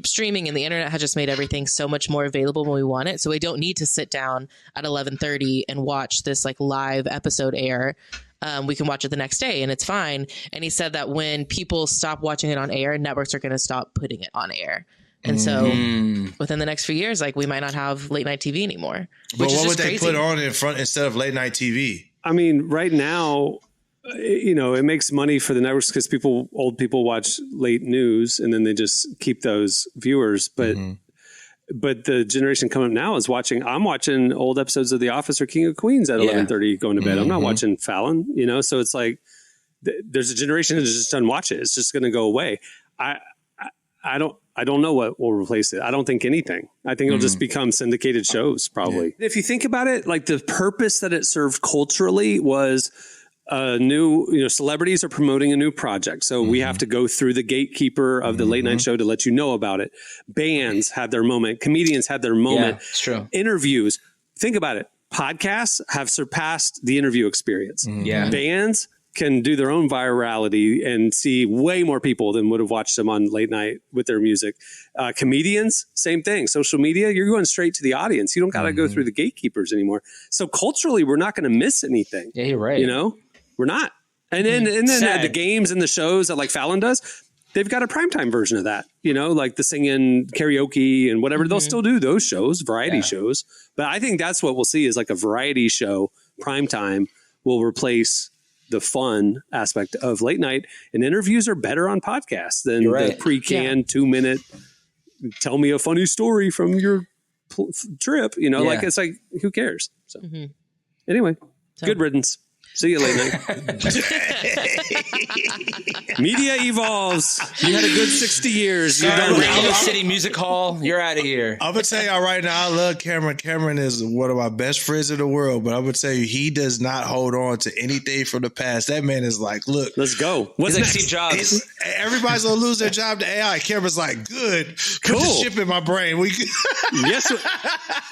streaming and the internet has just made everything so much more available when we want it. So we don't need to sit down at 11:30 and watch this like live episode air. We can watch it the next day and it's fine. And he said that when people stop watching it on air, networks are going to stop putting it on air. And so within the next few years, like we might not have late night TV anymore. But what would they put on in front instead of late night TV? I mean, right now, it makes money for the networks because old people watch late news and then they just keep those viewers. But the generation coming up now is I'm watching old episodes of The Office or King of Queens at 11:30 going to bed. I'm not watching Fallon, so it's like there's a generation that just doesn't watch it. It's just going to go away. I don't know what will replace it. I don't think anything. I think it'll just become syndicated shows probably. Yeah. If you think about it, like the purpose that it served culturally was celebrities are promoting a new project. So we have to go through the gatekeeper of the late night show to let you know about it. Bands had their moment. Comedians had their moment. Yeah, it's true. Interviews. Think about it. Podcasts have surpassed the interview experience. Yeah. Bands can do their own virality and see way more people than would have watched them on late night with their music. Comedians, same thing. Social media, you're going straight to the audience. You don't got to go through the gatekeepers anymore. So culturally, we're not going to miss anything. Yeah, you're right. We're not. And then the games and the shows that like Fallon does, they've got a primetime version of that, like the singing karaoke and whatever. They'll still do those shows, variety shows. But I think that's what we'll see is like a variety show. Primetime will replace the fun aspect of late night, and interviews are better on podcasts than the pre-canned 2-minute tell me a funny story from your trip. Like it's like, who cares? So anyway, good riddance. See you late night. Media evolves. You had a good 60 years. You've done Radio City Music Hall. You're out of here. I'm going to tell y'all right now, I love Cameron. Cameron is one of my best friends in the world, but I'm going to tell you, he does not hold on to anything from the past. That man is like, look. Let's go. What's He's next? like Steve Jobs. Everybody's going to lose their job to AI. Cameron's like, good. Put Cool. the chip in my brain. Yes.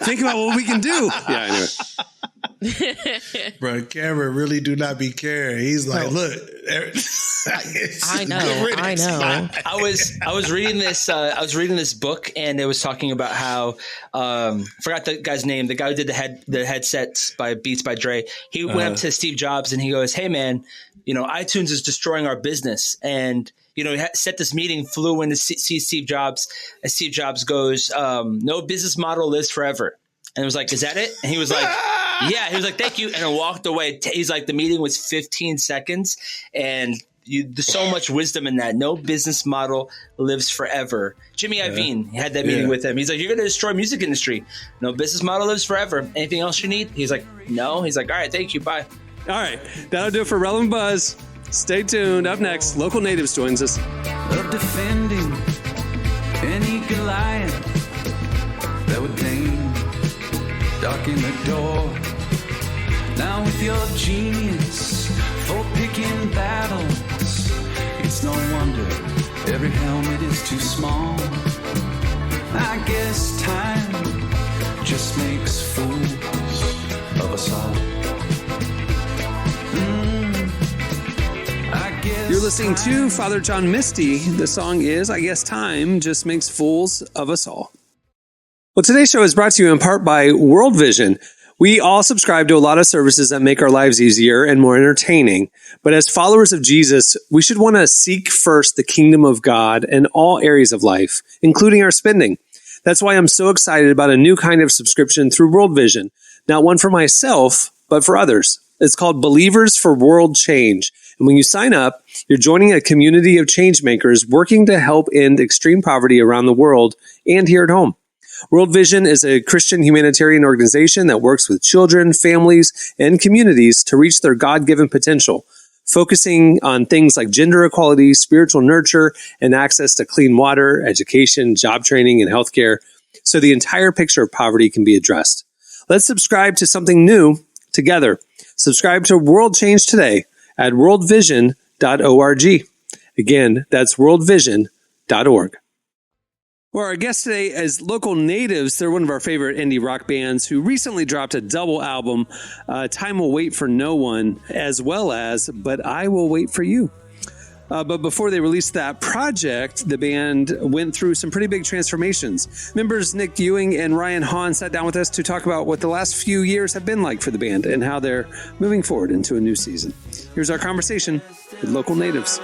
Think about what we can do. Yeah, anyway. Bro, Cameron really do not be caring. He's like, look. I know. I was reading this book, and it was talking about how forgot the guy's name, the guy who did the headsets by Beats by Dre. He went up to Steve Jobs and he goes, "Hey man, iTunes is destroying our business." And he set this meeting, flew in to see Steve Jobs, and Steve Jobs goes, "No business model lives forever." And it was like, "Is that it?" And he was like, "Yeah." He was like, "Thank you," and then walked away. He's like, the meeting was 15 seconds, and there's so much wisdom in that. No business model lives forever. Jimmy Iovine had that meeting with him. He's like, "You're going to destroy music industry. No business model lives forever. Anything else you need?" He's like, "No." He's like, "All right, thank you. Bye." All right. That'll do it for Relevant Buzz. Stay tuned. Up next, Local Natives joins us. Of defending any Goliath that would deign darken the door. Now with your genius for picking battles, it's no wonder every helmet is too small. I guess time just makes fools of us all. You're listening to Father John Misty. The song is, I Guess Time Just Makes Fools of Us All. Well, today's show is brought to you in part by World Vision. We all subscribe to a lot of services that make our lives easier and more entertaining. But as followers of Jesus, we should want to seek first the kingdom of God in all areas of life, including our spending. That's why I'm so excited about a new kind of subscription through World Vision. Not one for myself, but for others. It's called Believers for World Change. And when you sign up, you're joining a community of change makers working to help end extreme poverty around the world and here at home. World Vision is a Christian humanitarian organization that works with children, families, and communities to reach their God-given potential, focusing on things like gender equality, spiritual nurture, and access to clean water, education, job training, and healthcare, so the entire picture of poverty can be addressed. Let's subscribe to something new together. Subscribe to World Change today at worldvision.org. Again, that's worldvision.org. local.org. Well, our guest today is Local Natives. They're one of our favorite indie rock bands who recently dropped a double album, Time Will Wait for No One, as well as But I Will Wait for You. But before they released that project, the band went through some pretty big transformations. Members Nick Ewing and Ryan Hahn sat down with us to talk about what the last few years have been like for the band and how they're moving forward into a new season. Here's our conversation with Local Natives.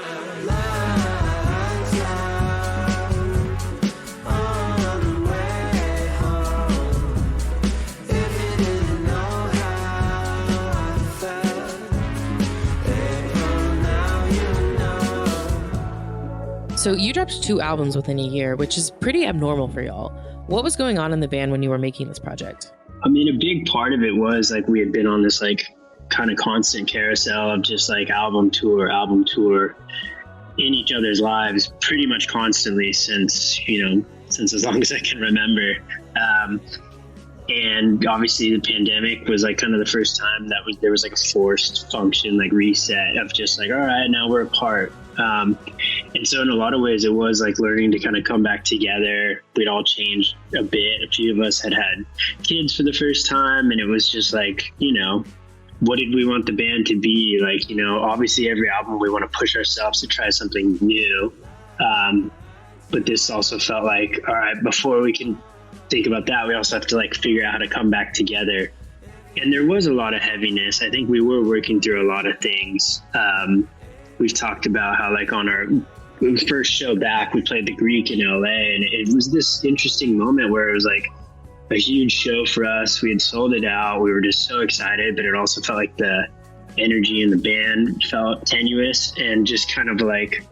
So you dropped 2 albums within a year, which is pretty abnormal for y'all. What was going on in the band when you were making this project? I mean, a big part of it was like we had been on this like kind of constant carousel of just like album tour in each other's lives pretty much constantly since as long as I can remember. And obviously the pandemic was like kind of the first time there was like a forced function, like reset of just like, all right, now we're apart. And so in a lot of ways it was like learning to kind of come back together. We'd all changed a bit. A few of us had kids for the first time, and it was just like, what did we want the band to be? Like, obviously every album we want to push ourselves to try something new. But this also felt like, all right, before we can think about that, we also have to like figure out how to come back together. And there was a lot of heaviness. I think we were working through a lot of things. We've talked about how like on our first show back, we played the Greek in LA, and it was this interesting moment where it was like a huge show for us. We had sold it out. We were just so excited, but it also felt like the energy in the band felt tenuous and just kind of like,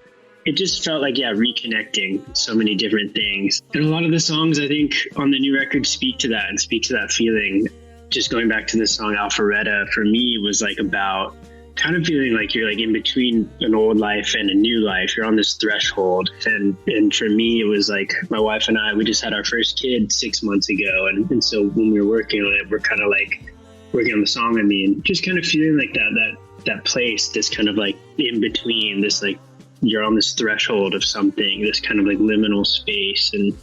it just felt like, reconnecting so many different things. And a lot of the songs I think on the new record speak to that and speak to that feeling. Just going back to the song Alpharetta, for me was like about kind of feeling like you're like in between an old life and a new life. You're on this threshold. And for me, it was like my wife and I, we just had our first kid 6 months ago. And so when we were working on it, we're kind of like working on the song. I mean, just kind of feeling like that place, this kind of like in between, this like you're on this threshold of something, this kind of like liminal space. And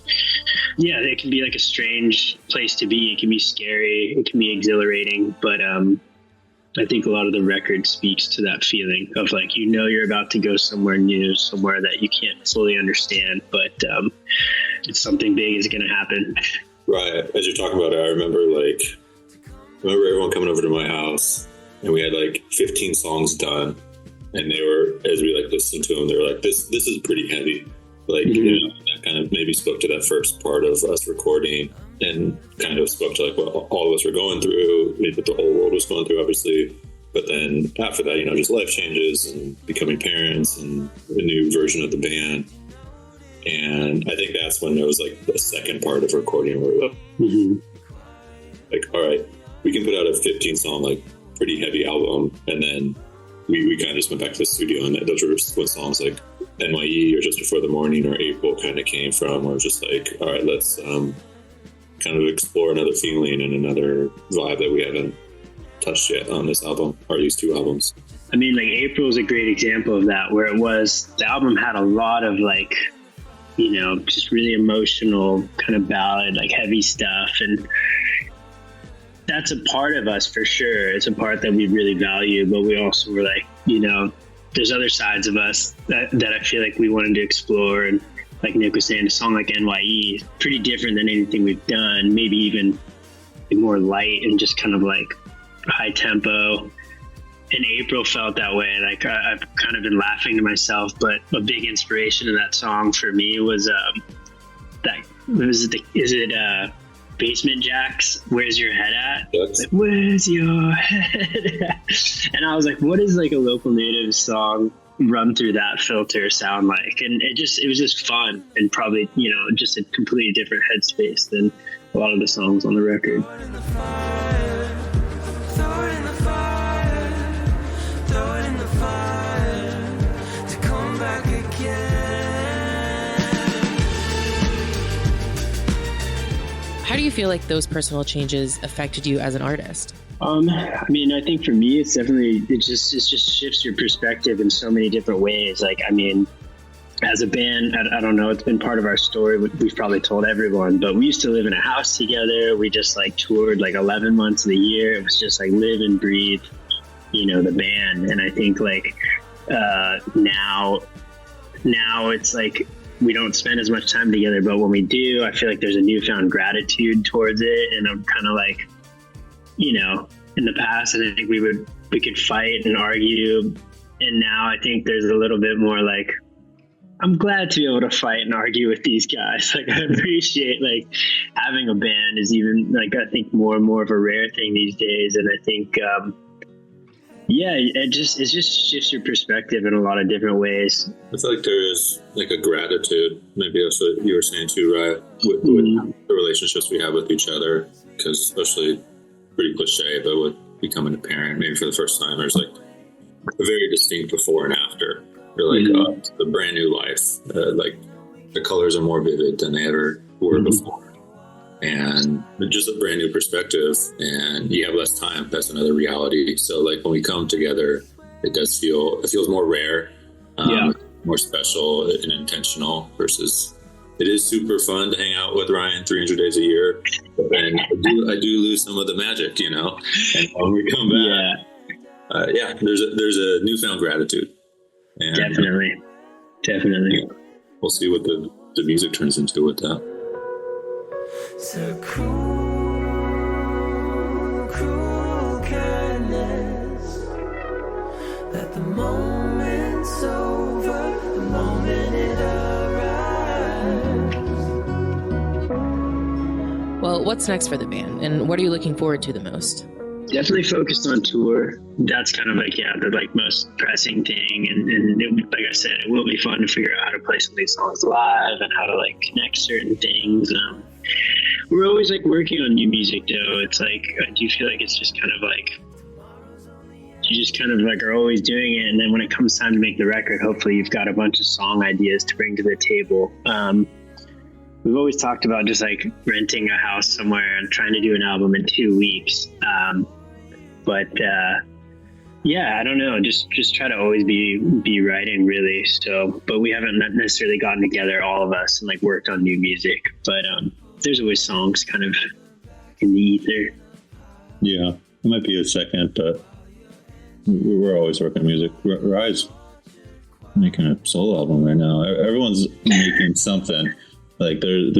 yeah, it can be like a strange place to be. It can be scary. It can be exhilarating. But I think a lot of the record speaks to that feeling of like, you're about to go somewhere new, somewhere that you can't fully understand, but it's something big is going to happen. Right. As you're talking about it, I remember everyone coming over to my house, and we had like 15 songs done, and they were, as we like listened to them, they were like, this is pretty heavy. Like, that kind of maybe spoke to that first part of us recording, and kind of spoke to like what all of us were going through, maybe what the whole world was going through, obviously. But then after that, just life changes and becoming parents and a new version of the band. And I think that's when there was like the second part of recording where like, all right, we can put out a 15 song, like pretty heavy album. And then we kind of just went back to the studio, and those were when songs like NYE or Just Before the Morning or April kind of came from, where it was just like, all right, let's kind of explore another feeling and another vibe that we haven't touched yet on this album, or these 2 albums. I mean, like April is a great example of that, where the album had a lot of like, just really emotional kind of ballad, like heavy stuff. And that's a part of us for sure. It's a part that we really value, but we also were like, there's other sides of us that I feel like we wanted to explore. And like Nick was saying, a song like NYE is pretty different than anything we've done, maybe even more light and just kind of like high tempo. And April felt that way. Like I've kind of been laughing to myself, but a big inspiration of that song for me was Basement Jaxx, Where's Your Head At? Yes. Like, where's your head at? And I was like, what is like a Local Natives song run through that filter sound like? And it was just fun, and probably just a completely different headspace than a lot of the songs on the record. How do you feel like those personal changes affected you as an artist? I mean, I think for me, it's definitely, it just shifts your perspective in so many different ways. Like, I mean, as a band, I don't know, it's been part of our story. We've probably told everyone, but we used to live in a house together. We just like toured like 11 months of the year. It was just like live and breathe, the band. And I think like now it's like we don't spend as much time together, but when we do, I feel like there's a newfound gratitude towards it. And I'm kind of like, in the past, I think we could fight and argue. And now I think there's a little bit more like, I'm glad to be able to fight and argue with these guys. Like, I appreciate like having a band is even like, I think more and more of a rare thing these days. And I think, it just shifts your perspective in a lot of different ways. I feel like there's like a gratitude. Maybe that's what you were saying too, right? With the relationships we have with each other, because especially pretty cliche, but with becoming a parent, maybe for the first time, there's like a very distinct before and after. You're like, it's a brand new life. Like the colors are more vivid than they ever were before. And just a brand new perspective, and you have less time. That's another reality. So like when we come together, it feels more rare, more special and intentional versus it is super fun to hang out with Ryan 300 days a year. And I do lose some of the magic, And when we come back, there's a newfound gratitude. And, Definitely. We'll see what the music turns into with that. So cruel kindness that the moment's over, the moment it arrives. Well, what's next for the band, and what are you looking forward to the most? Definitely focused on tour. That's kind of like, the like most pressing thing. And it, like I said, it will be fun to figure out how to play some of these songs live and how to like connect certain things. We're always like working on new music though. It's like, I do feel like it's just kind of like, you just kind of like are always doing it. And then when it comes time to make the record, hopefully you've got a bunch of song ideas to bring to the table. We've always talked about just like renting a house somewhere and trying to do an album in 2 weeks. I don't know. Just try to always be writing really. So, but we haven't necessarily gotten together, all of us, and like worked on new music, but, there's always songs kind of in the ether. Yeah, it might be a second, but we're always working on music. Rye's making a solo album right now. Everyone's making something. Like there's,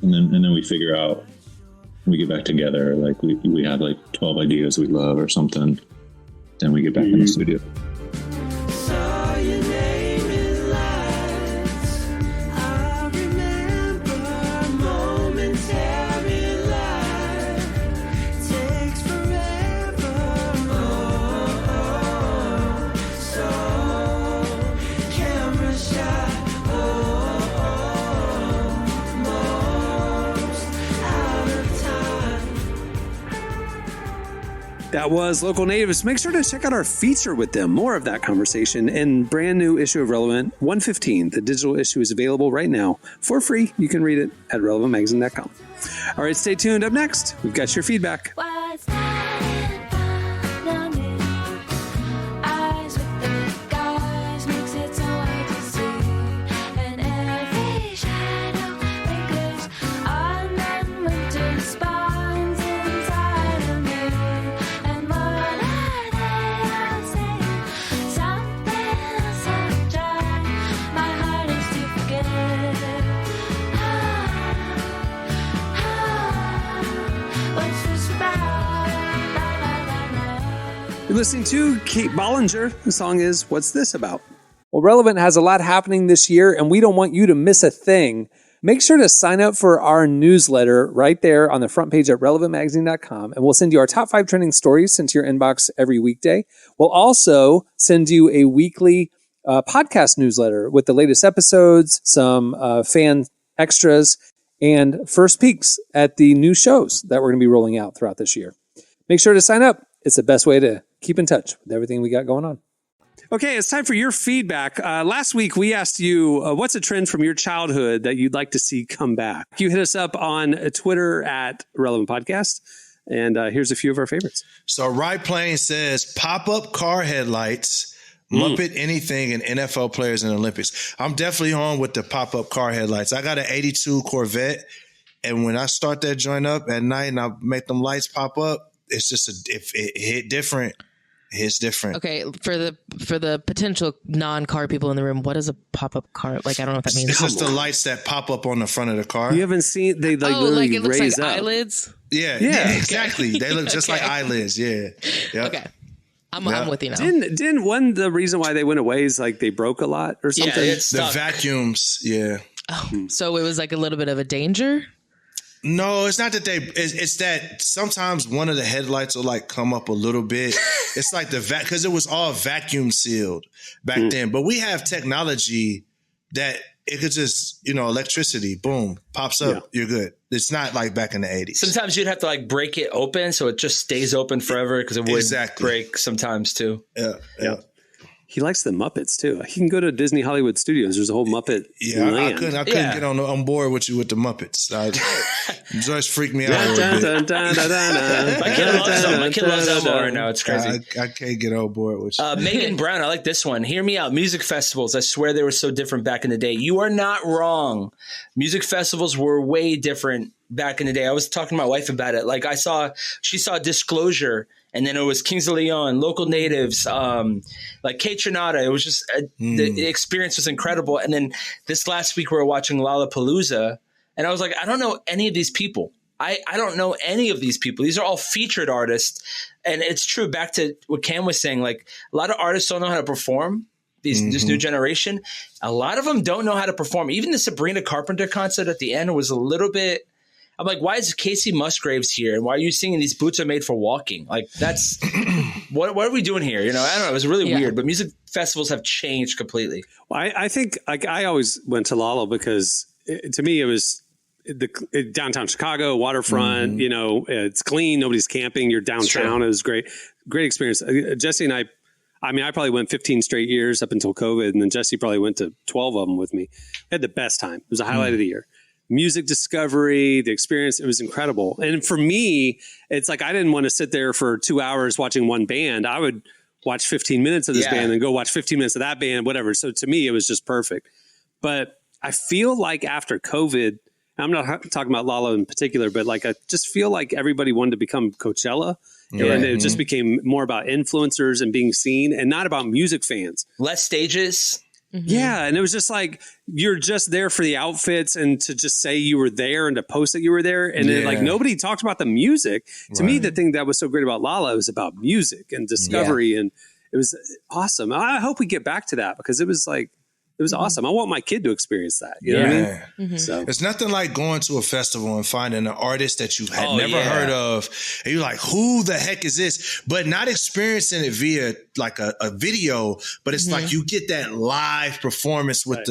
and then we figure out. We get back together. Like we have like 12 ideas we love or something. Then we get back in the studio. That was Local Natives. Make sure to check out our feature with them. More of that conversation and brand new issue of Relevant 115. The digital issue is available right now for free. You can read it at relevantmagazine.com. All right, stay tuned. Up next, we've got your feedback. You're listening to Kate Bollinger. The song is What's This About? Well, Relevant has a lot happening this year, and we don't want you to miss a thing. Make sure to sign up for our newsletter right there on the front page at relevantmagazine.com, and we'll send you our top 5 trending stories sent to your inbox every weekday. We'll also send you a weekly podcast newsletter with the latest episodes, some fan extras, and first peeks at the new shows that we're going to be rolling out throughout this year. Make sure to sign up. It's the best way to keep in touch with everything we got going on. Okay, it's time for your feedback. Last week, we asked you, what's a trend from your childhood that you'd like to see come back? You hit us up on Twitter at Relevant Podcast, and here's a few of our favorites. So Right Plane says, pop-up car headlights Muppet anything and NFL players in the Olympics. I'm definitely on with the pop-up car headlights. I got an 82 Corvette, and when I start that joint up at night and I make them lights pop up, it's just if it hit different. It's different. Okay, for the potential non-car people in the room, what is a pop-up car? Like, I don't know what that means. It's just the lights that pop up on the front of the car. You haven't seen they like like literally it looks raise like up. eyelids. Yeah, exactly. They look just like eyelids. Yeah. Yep. Okay, I'm with you now. Didn't one the reason why they went away is like they broke a lot or something? Yeah, it's The stuck. vacuums. Yeah. So it was like a little bit of a danger. No, it's not that it's that sometimes one of the headlights will like come up a little bit. It's like because it was all vacuum sealed back then. But we have technology that it could just, electricity, boom, pops up. You're good. It's not like back in the 80s. Sometimes you'd have to like break it open so it just stays open forever because it would break sometimes too. Yeah. He likes the Muppets too. He can go to Disney Hollywood Studios. There's a whole Muppet land. I couldn't get on board with you with the Muppets. Just freaked me out a little bit. My kid loves Elmo right now. It's crazy. I can't get on board with you. Megan Brown, I like this one. Hear me out. Music festivals. I swear they were so different back in the day. You are not wrong. Music festivals were way different back in the day. I was talking to my wife about it. Like she saw Disclosure. And then it was Kings of Leon, Local Natives, like Kate Trinata. It was just the experience was incredible. And then this last week we were watching Lollapalooza, and I was like, I don't know any of these people. I don't know any of these people. These are all featured artists, and it's true. Back to what Cam was saying, like a lot of artists don't know how to perform. This new generation, a lot of them don't know how to perform. Even the Sabrina Carpenter concert at the end was a little bit. I'm like, why is Casey Musgraves here? And why are you singing These Boots Are Made for Walking? Like, that's what are we doing here? I don't know. It was really weird, but music festivals have changed completely. Well, I think like I always went to Lolla because to me it was downtown Chicago, waterfront. It's clean. Nobody's camping. You're downtown. It was great experience. Jesse and I probably went 15 straight years up until COVID, and then Jesse probably went to 12 of them with me. We had the best time. It was a highlight of the year. Music discovery, the experience, it was incredible. And for me, it's like I didn't want to sit there for 2 hours watching one band. I would watch 15 minutes of this band and go watch 15 minutes of that band, whatever. So to me, it was just perfect. But I feel like after COVID, I'm not talking about Lolla in particular, but like I just feel like everybody wanted to become Coachella. And it just became more about influencers and being seen and not about music fans. Less stages. Yeah. And it was just like, you're just there for the outfits and to just say you were there and to post that you were there. And then like nobody talked about the music. To me, the thing that was so great about Lolla was about music and discovery. And it was awesome. I hope we get back to that because it was like, it was awesome. I want my kid to experience that. You know what I mean? So it's nothing like going to a festival and finding an artist that you had never heard of. And you're like, who the heck is this? But not experiencing it via like a video, but it's like you get that live performance with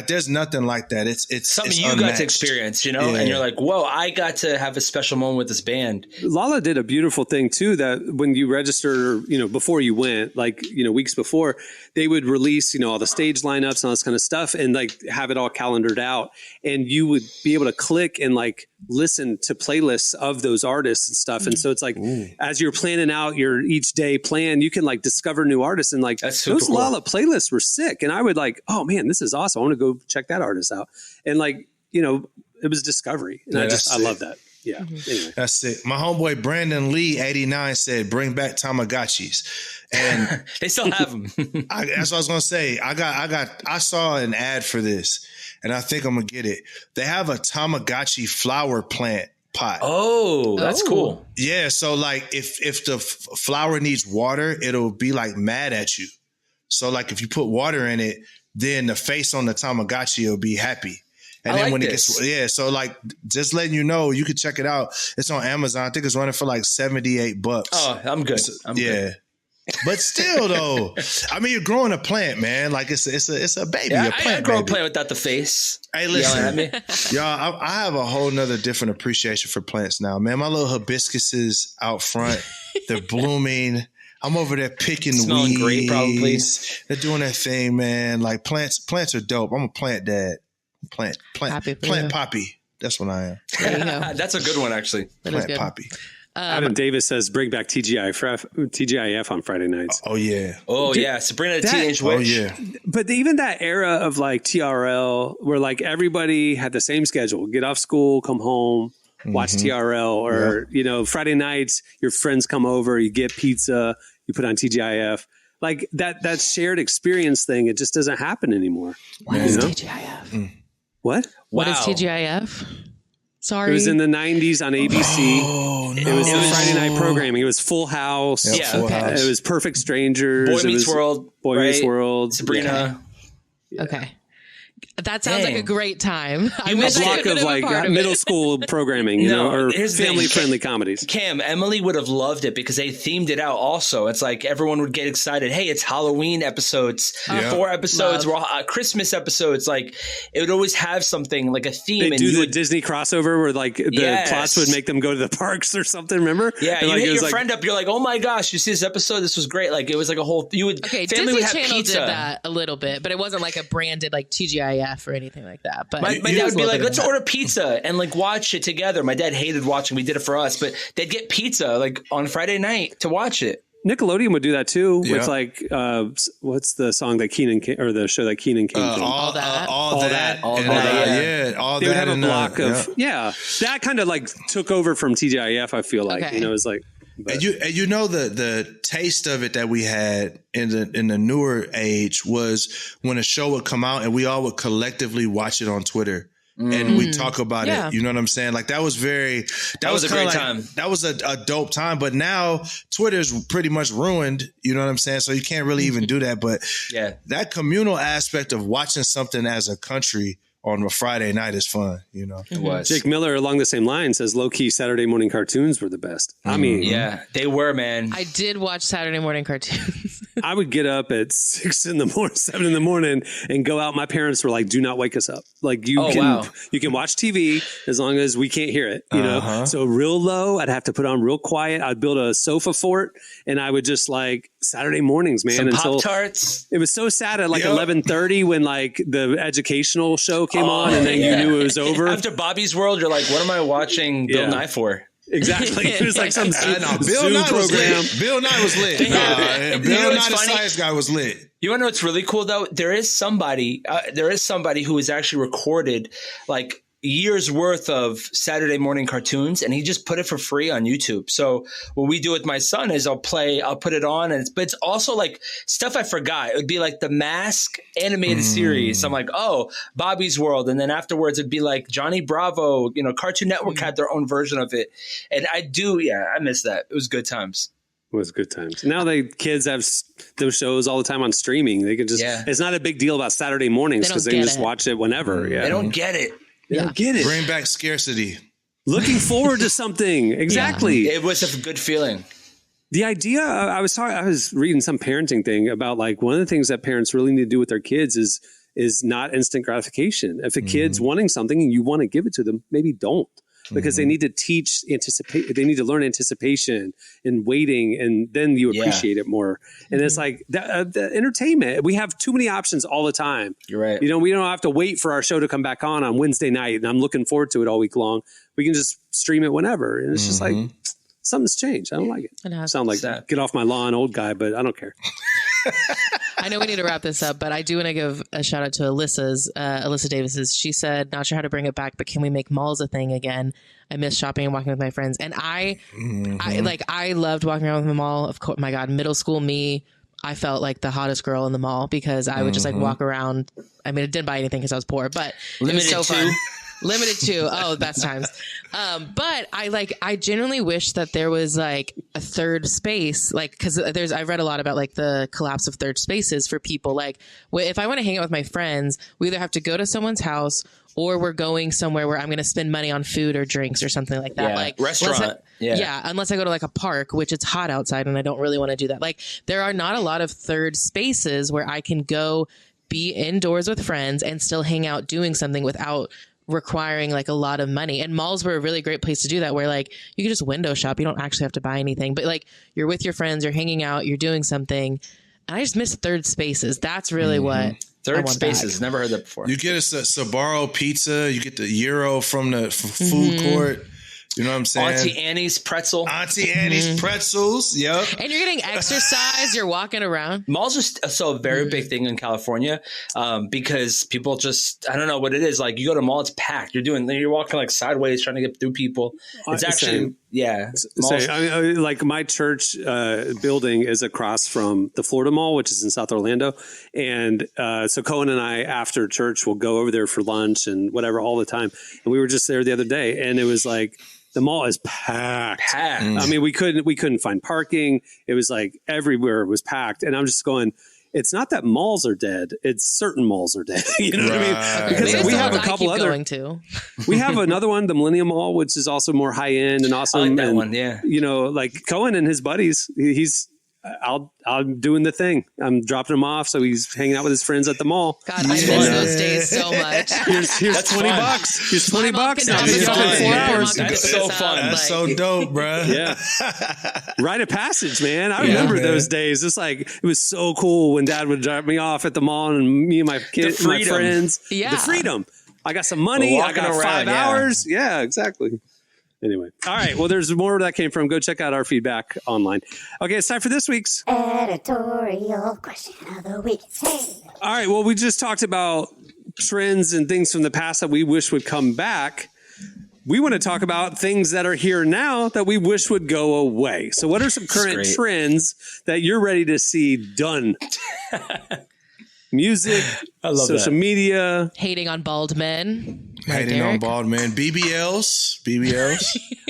there's nothing like that. It's something it's you unmatched. got to experience, and you're like, whoa, I got to have a special moment with this band. Lolla did a beautiful thing too, that when you register, before you went, like, weeks before, they would release, all the stage lineups and all this kind of stuff and like have it all calendared out. And you would be able to click and like listen to playlists of those artists and stuff. And so it's like, as you're planning out your each day plan, you can like discover new artists and like those cool. Lolla playlists were sick. And I would like, oh man, this is awesome. I want to go check that artist out. And like, it was discovery. And I love that. Yeah. Anyway. That's it. My homeboy Brandon Lee, 89, said, bring back Tamagotchis. And they still have them. That's what I was going to say. I saw an ad for this and I think I'm going to get it. They have a Tamagotchi flower plant pot. Oh, that's cool. Yeah. So like if the flower needs water, it'll be like mad at you. So like if you put water in it, then the face on the Tamagotchi will be happy. And then when it gets, so like just letting you know, you can check it out. It's on Amazon. I think it's running for like $78. Oh, I'm good. I'm good. But still though, I mean, you're growing a plant, man. Like it's a baby, a plant. I grow a plant without the face. Hey, listen, y'all, I have a whole nother different appreciation for plants now, man. My little hibiscuses out front, they're blooming. I'm over there picking Smelling weeds. Great, probably. They're doing their thing, man. Like plants are dope. I'm a plant dad. Plant poppy. That's what I am. There you go. That's a good one, actually. That is Plant good. poppy. Adam Davis says bring back TGIF on Friday nights. Oh yeah. Oh yeah, Sabrina the Teenage Witch. Oh yeah. But even that era of like TRL, where like everybody had the same schedule: get off school, come home, watch TRL, or Friday nights, your friends come over, you get pizza, you put on TGIF. Like that shared experience thing, it just doesn't happen anymore. What is TGIF? What? What is TGIF? Sorry. It was in the 90s on ABC. Oh no. It was the Friday night programming. It was Full House. Yep, Full House. It was Perfect Strangers. Boy Meets World. Boy Meets World. Sabrina. Okay. That sounds like a great time. I A wish I block could have of been a like part of middle it. school programming, or here's the thing. family-friendly comedies. Cam, Emily would have loved it because they themed it out also. It's like everyone would get excited. Hey, it's Halloween episodes, 4 episodes, Christmas episodes. Like it would always have something like a theme. They do the Disney crossover where like the plots would make them go to the parks or something, remember? Yeah, and, you like, hit your friend up. You're like, oh my gosh, you see this episode? This was great. Like it was like a whole. Family Disney would have Channel pizza. did that a little bit, but it wasn't like a branded like TGIF or anything like that. But My dad would be like, let's order pizza and like watch it together. My dad hated watching. We did it for us, but they'd get pizza like on Friday night to watch it. Nickelodeon would do that too with like what's the song that Keenan or the show that Keenan came from? All that. Yeah, all they that. would have a block of that kind of like took over from TGIF. I feel like it was like. And you know the taste of it that we had in the newer age was when a show would come out and we all would collectively watch it on Twitter and we talk about it. You know what I'm saying? Like that was that was a great time. That was a dope time. But now Twitter's pretty much ruined. You know what I'm saying? So you can't really even do that. But that communal aspect of watching something as a country on a Friday night is fun, It was. Jake Miller, along the same line, says low-key Saturday morning cartoons were the best. I mean... Yeah, they were, man. I did watch Saturday morning cartoons. I would get up at 7 in the morning and go out. My parents were like, do not wake us up. Like you can watch TV as long as we can't hear it, you know? So real low, I'd have to put on real quiet. I'd build a sofa fort and I would just like Saturday mornings, man. Some until Pop-Tarts. It was so sad at like 11:30 when like the educational show came on and then you knew it was over. After Bobby's World, you're like, what am I watching Bill Nye for? Exactly. It was like some Bill Nye program. Bill Nye was lit. Bill Nye the Science Guy was lit. You want to know what's really cool though? There is somebody who has actually recorded like years worth of Saturday morning cartoons and he just put it for free on YouTube. So what we do with my son is I'll put it on but it's also like stuff I forgot. It would be like the Mask animated series. I'm like, oh, Bobby's World. And then afterwards it'd be like Johnny Bravo, Cartoon Network had their own version of it. And I miss that. It was good times. It was good times. Now kids have those shows all the time on streaming. They could just, it's not a big deal about Saturday mornings because they can just watch it whenever. Yeah. They don't get it. They don't get it. Bring back scarcity. Looking forward to something. Exactly. Yeah. It was a good feeling. The idea, I was reading some parenting thing about like one of the things that parents really need to do with their kids is not instant gratification. If a kid's wanting something and you want to give it to them, maybe don't. Because they need to they need to learn anticipation and waiting, and then you appreciate it more. And it's like the entertainment. We have too many options all the time. You're right. We don't have to wait for our show to come back on Wednesday night, and I'm looking forward to it all week long. We can just stream it whenever. And it's just like, something's changed. I don't like it. I sound like get off my lawn, old guy, but I don't care. I know we need to wrap this up, but I do want to give a shout out to Alyssa Davis's. She said, not sure how to bring it back, but can we make malls a thing again? I miss shopping and walking with my friends. And I loved walking around with the mall. Of course, my God, middle school me, I felt like the hottest girl in the mall because I would just like walk around. I mean, I didn't buy anything because I was poor, but it was so fun. Limited to best times. But I genuinely wish that there was like a third space, like because I've read a lot about like the collapse of third spaces for people. Like if I want to hang out with my friends, we either have to go to someone's house or we're going somewhere where I'm going to spend money on food or drinks or something like that. Like restaurant. Unless I go to like a park, which it's hot outside and I don't really want to do that. Like there are not a lot of third spaces where I can go be indoors with friends and still hang out doing something without requiring like a lot of money. And malls were a really great place to do that, where like you can just window shop. You don't actually have to buy anything, but like you're with your friends, you're hanging out, you're doing something. And I just miss third spaces. That's really what third spaces. Back. Never heard that before. You get a Sbarro pizza. You get the gyro from the food court. You know what I'm saying? Auntie Annie's pretzel. Auntie Annie's pretzels. Yep. And you're getting exercise. You're walking around. Malls are so a very big thing in California because people just, I don't know what it is. Like you go to a mall, it's packed. You're walking like sideways trying to get through people. It's actually, yeah. Like my church building is across from the Florida Mall, which is in South Orlando. And so Cohen and I, after church, will go over there for lunch and whatever all the time. And we were just there the other day and it was like, the mall is packed. I mean, we couldn't find parking. It was like everywhere was packed. And I'm just going, it's not that malls are dead. It's certain malls are dead. You know what I mean? Because we have a couple other. We have another one, the Millennium Mall, which is also more high end and awesome. I like that and, one, yeah. You know, like Cohen and his buddies, I'm doing the thing. I'm dropping him off, so he's hanging out with his friends at the mall. God, I miss those days so much. Here's $20. Here's $20. Now you spend 4 hours. That's so fun. That's so dope, bro. Yeah, rite of passage, man. I remember those days. It's like it was so cool when Dad would drop me off at the mall, and me and my kids, my friends, the freedom. I got some money. I got 5 hours. Yeah, exactly. Anyway, all right. Well, there's more where that came from. Go check out our feedback online. Okay, it's time for this week's editorial question of the week. Hey. All right. Well, we just talked about trends and things from the past that we wish would come back. We want to talk about things that are here now that we wish would go away. So what are some current trends that you're ready to see done? Music, social media. Hating on bald men. Hating on bald men. BBLs.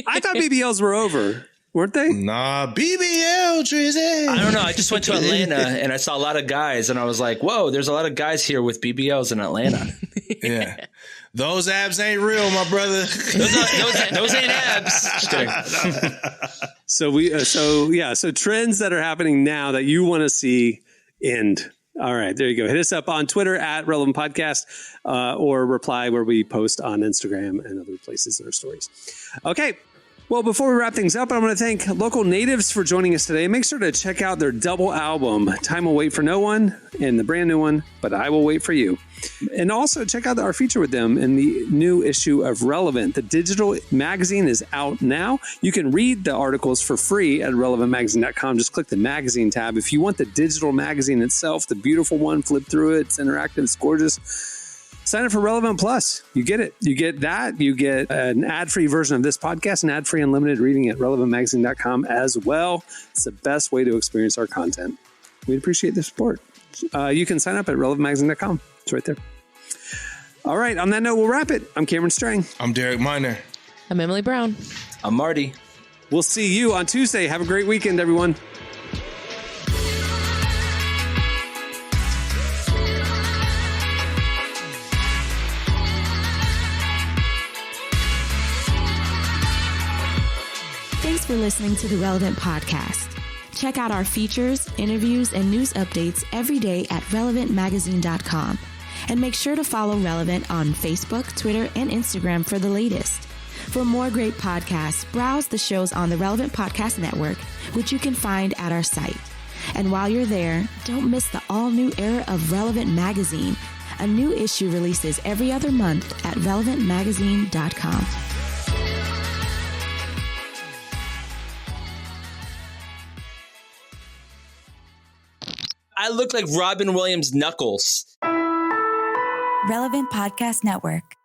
I thought BBLs were over. Weren't they? Nah, BBL, Drizzy. I don't know. I just went to Atlanta and I saw a lot of guys and I was like, whoa, there's a lot of guys here with BBLs in Atlanta. Yeah. Those abs ain't real, my brother. those ain't abs. Just kidding. So trends that are happening now that you want to see end. All right, there you go. Hit us up on Twitter at Relevant Podcast or reply where we post on Instagram and other places in our stories. Okay. Well, before we wrap things up, I want to thank Local Natives for joining us today. Make sure to check out their double album, Time Will Wait for No One, and the brand new one, But I Will Wait for You. And also check out our feature with them in the new issue of Relevant. The digital magazine is out now. You can read the articles for free at relevantmagazine.com. Just click the magazine tab. If you want the digital magazine itself, the beautiful one, flip through it. It's interactive. It's gorgeous. Sign up for Relevant Plus. You get it. You get that. You get an ad-free version of this podcast and ad-free unlimited reading at relevantmagazine.com as well. It's the best way to experience our content. We'd appreciate the support. You can sign up at relevantmagazine.com. It's right there. All right. On that note, we'll wrap it. I'm Cameron Strang. I'm Derek Miner. I'm Emily Brown. I'm Marty. We'll see you on Tuesday. Have a great weekend, everyone. Thanks for listening to the Relevant Podcast. Check out our features, interviews, and news updates every day at relevantmagazine.com. And make sure to follow Relevant on Facebook, Twitter, and Instagram for the latest. For more great podcasts, browse the shows on the Relevant Podcast Network, which you can find at our site. And while you're there, don't miss the all-new era of Relevant Magazine. A new issue releases every other month at relevantmagazine.com. I look like Robin Williams' Knuckles. Relevant Podcast Network.